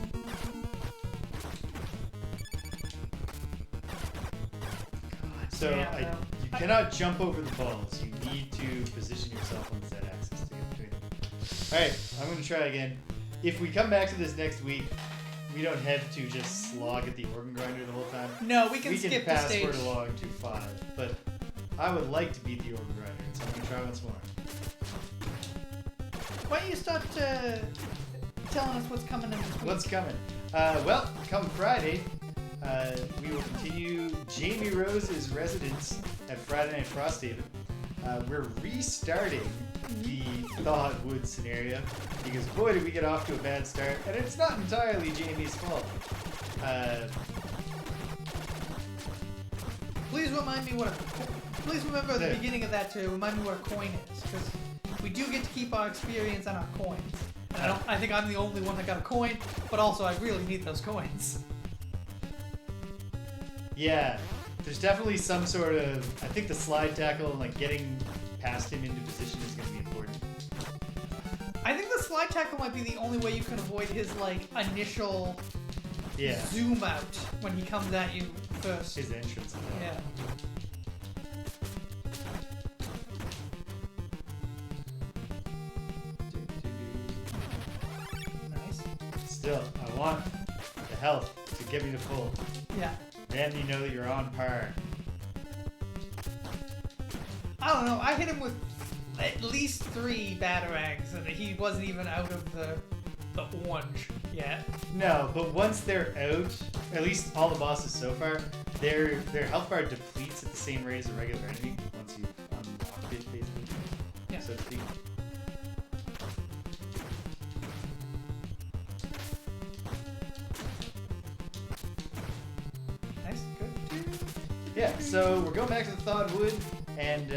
So you cannot jump over the balls. You need to position yourself on the Z-axis to get between them. Alright, I'm going to try again. If we come back to this next week, we don't have to just slog at the organ grinder the whole time. No, we can skip the stage. We can password along to 5, but I would like to beat the organ grinder, so I'm going to try once more. Why don't you start telling us what's coming in this week? What's coming? Well, come Friday, we will continue Jamie Rose's residence at Friday Night Frosthaven. We're restarting the Thawed Wood scenario because boy did we get off to a bad start, and it's not entirely Jamie's fault. Please remind me please remember at the beginning of that to remind me what a coin is, because we do get to keep our experience on our coins. And I think I'm the only one that got a coin, but also I really need those coins. Yeah, there's definitely some sort of, I think the slide tackle and like getting past him into position is going to be important. I think the slide tackle might be the only way you can avoid his like initial zoom out when he comes at you first. His entrance. Yeah. Nice. Still, I want the health to get me to full. Yeah. Then you know that you're on par. I don't know. I hit him with at least 3 batarangs, and he wasn't even out of the orange yet. No, but once they're out, at least all the bosses so far, their health bar depletes at the same rate as a regular enemy once you've unlocked it, basically. Yeah. So to speak. Nice. Good. Yeah, so we're going back to the Thawed Wood, and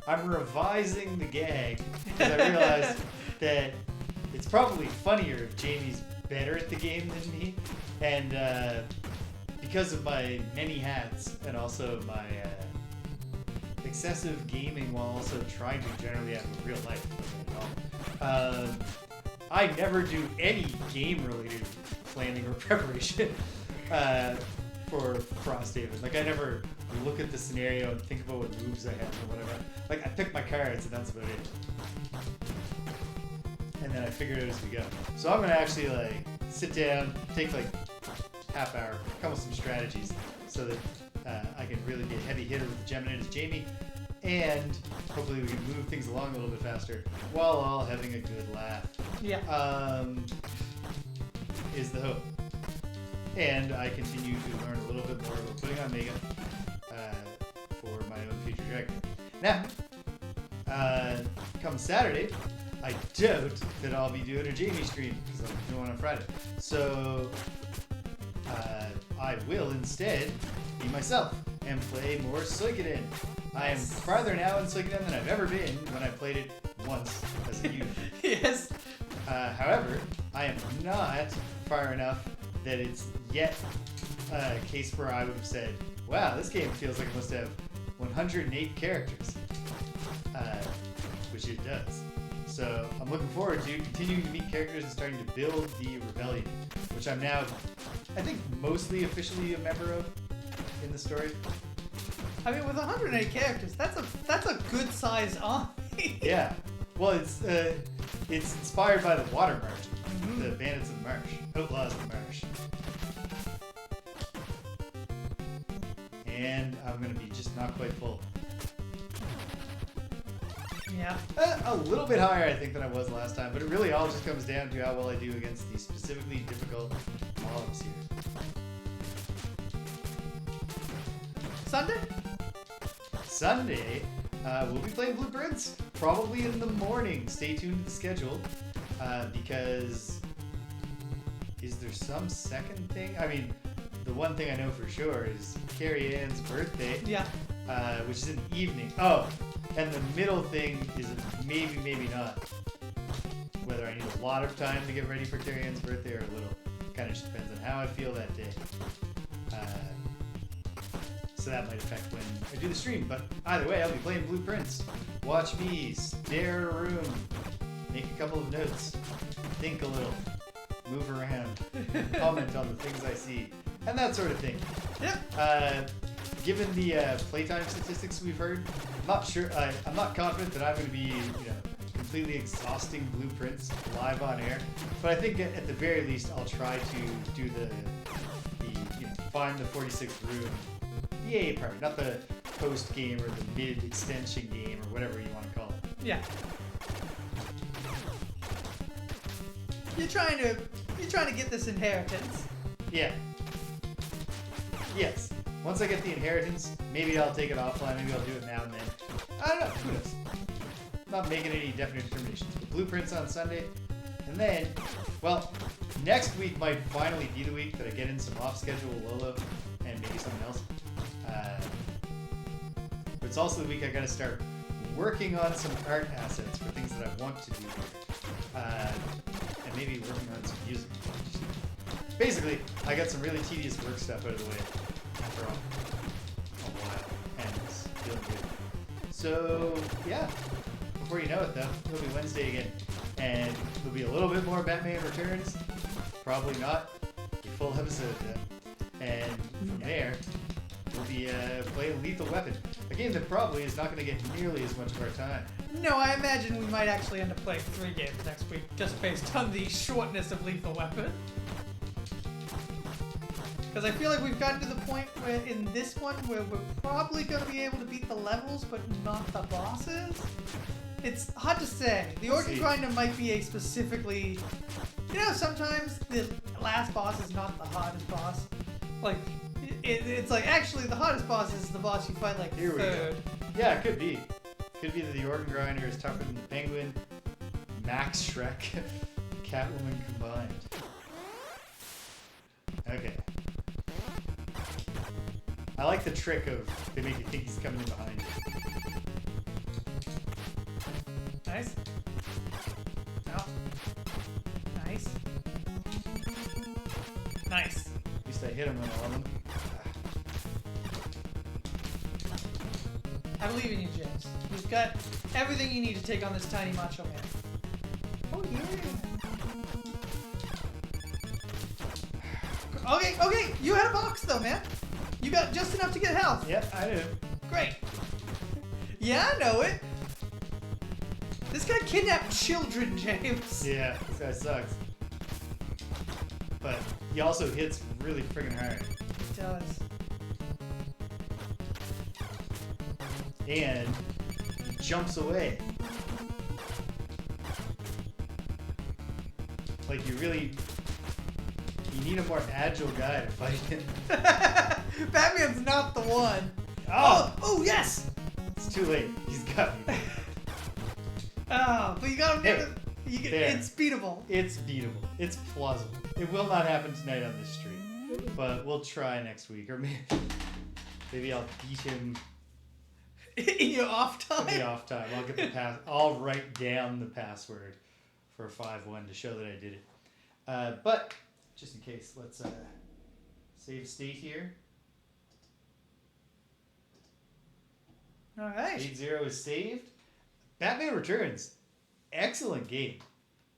I'm revising the gag because I realized that it's probably funnier if Jamie's better at the game than me, and because of my many hats and also my excessive gaming while also trying to generally have a real life. I never do any game-related planning or preparation for Frosthaven. Like, I never look at the scenario and think about what moves I have or whatever. Like, I pick my cards and that's about it. And then I figure it out as we go. So I'm gonna actually like sit down, take like half hour, come up with some strategies so that I can really be a heavy hitter with the Gemini as Jamie, and hopefully we can move things along a little bit faster while all having a good laugh. Yeah. Is the hope. And I continue to learn a little bit more about putting on makeup for my own future dragon. Now, come Saturday, I doubt that I'll be doing a Jamie stream because I'm doing one on Friday. So I will instead be myself and play more Suikoden. I am farther now in Suikoden than I've ever been when I played it once as a youth. Yes. However, I am not far enough that it's yet a case where I would have said, wow, this game feels like it must have 108 characters. Which it does. So I'm looking forward to continuing to meet characters and starting to build the Rebellion, which I'm now, I think, mostly officially a member of in the story. I mean, with 108 characters, that's a good size army. Yeah. Well, it's inspired by the Water March, the Bandits of the Marsh, Outlaws of the Marsh. And I'm gonna be just not quite full. Yeah. A little bit higher, I think, than I was last time, but it really all just comes down to how well I do against these specifically difficult mobs here. Sunday? Sunday, we'll be playing Blueprints, probably in the morning. Stay tuned to the schedule, because is there some second thing? I mean, the one thing I know for sure is Carrie Ann's birthday, Yeah. which is in the evening. Oh, and the middle thing is a maybe, maybe not. Whether I need a lot of time to get ready for Carrie Ann's birthday or a little. Kind of just depends on how I feel that day. So that might affect when I do the stream. But either way, I'll be playing Blueprints. Watch me stare at a room, make a couple of notes, think a little, move around, comment on the things I see, and that sort of thing. Yep. Given the playtime statistics we've heard, I'm not sure. I'm not confident that I'm going to be, completely exhausting Blueprints live on air. But I think at the very least, I'll try to do the find the 46th room, the A part, not the post game or the mid extension game or whatever you want to call it. Yeah. You're trying to get this inheritance. Yeah. Yes. Once I get the inheritance, maybe I'll take it offline. Maybe I'll do it now and then. I don't know. Who knows? Not making any definite determinations. But Blueprints on Sunday. And then, well, next week might finally be the week that I get in some off-schedule Lolo and maybe something else. But it's also the week I gotta start working on some art assets for things that I want to do. And maybe working on some music. Basically, I got some really tedious work stuff out of the way after a while, and it's feeling good. So, yeah. Before you know it, though, it'll be Wednesday again. And there'll be a little bit more Batman Returns. Probably not a full episode then. And from there, we'll be playing Lethal Weapon. A game that probably is not going to get nearly as much of our time. No, I imagine we might actually end up playing 3 games next week, just based on the shortness of Lethal Weapon. Because I feel like we've gotten to the point where in this one where we're probably going to be able to beat the levels, but not the bosses. It's hard to say. The Organ Grinder might be a specifically... sometimes the last boss is not the hardest boss. Like, it's like, actually, the hardest boss is the boss you fight, like, Here we third. go. Yeah, it could be. Could be that the Organ Grinder is tougher than the Penguin, Max Shrek, Catwoman combined. Okay. I like the trick of they make you think he's coming in behind you. Nice. No. Nice. Nice. At least I hit him with all of them. I believe in you, James. You've got everything you need to take on this tiny macho man. Oh, yeah. Okay, you had a box though, man. You got just enough to get health. Yep, I do. Great. Yeah, I know it. This guy kidnapped children, James. Yeah, this guy sucks. But he also hits really friggin' hard. He does. And he jumps away. Like you need a more agile guy to fight him. Batman's not the one. Oh, yes! It's too late. He's got me. Oh, but you gotta make There. it's beatable. It's beatable. It's plausible. It will not happen tonight on this stream. But we'll try next week. Or maybe I'll beat him In your off in the time? off time. I'll get the pass. I'll write down the password for 5-1 to show that I did it. But just in case, let's save state here. Alright. 8-0 is saved. Batman Returns. Excellent game.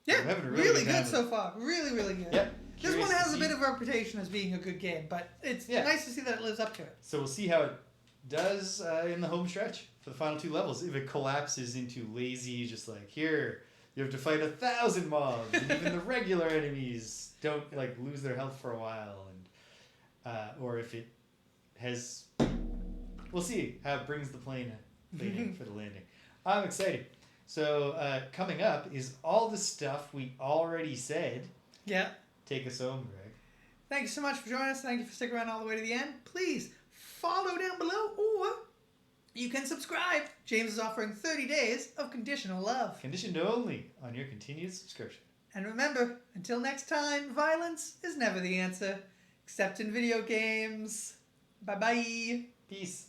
Yeah, I'm having a really good time good so far. Really, really good. Yep. This Curious one to has a see. bit of a reputation as being a good game, but it's nice to see that it lives up to it. So we'll see how it does in the home stretch for the final 2 levels. If it collapses into lazy, just like here, you have to fight 1,000 mobs, and even the regular enemies don't like lose their health for a while, and or if it has, we'll see how it brings the plane in for the landing. I'm excited. So coming up is all the stuff we already said. Yeah. Take us home, Greg. Thank you so much for joining us. Thank you for sticking around all the way to the end. Please follow down below, or you can subscribe. James is offering 30 days of conditional love. Conditioned only on your continued subscription. And remember, until next time, violence is never the answer, except in video games. Bye-bye. Peace.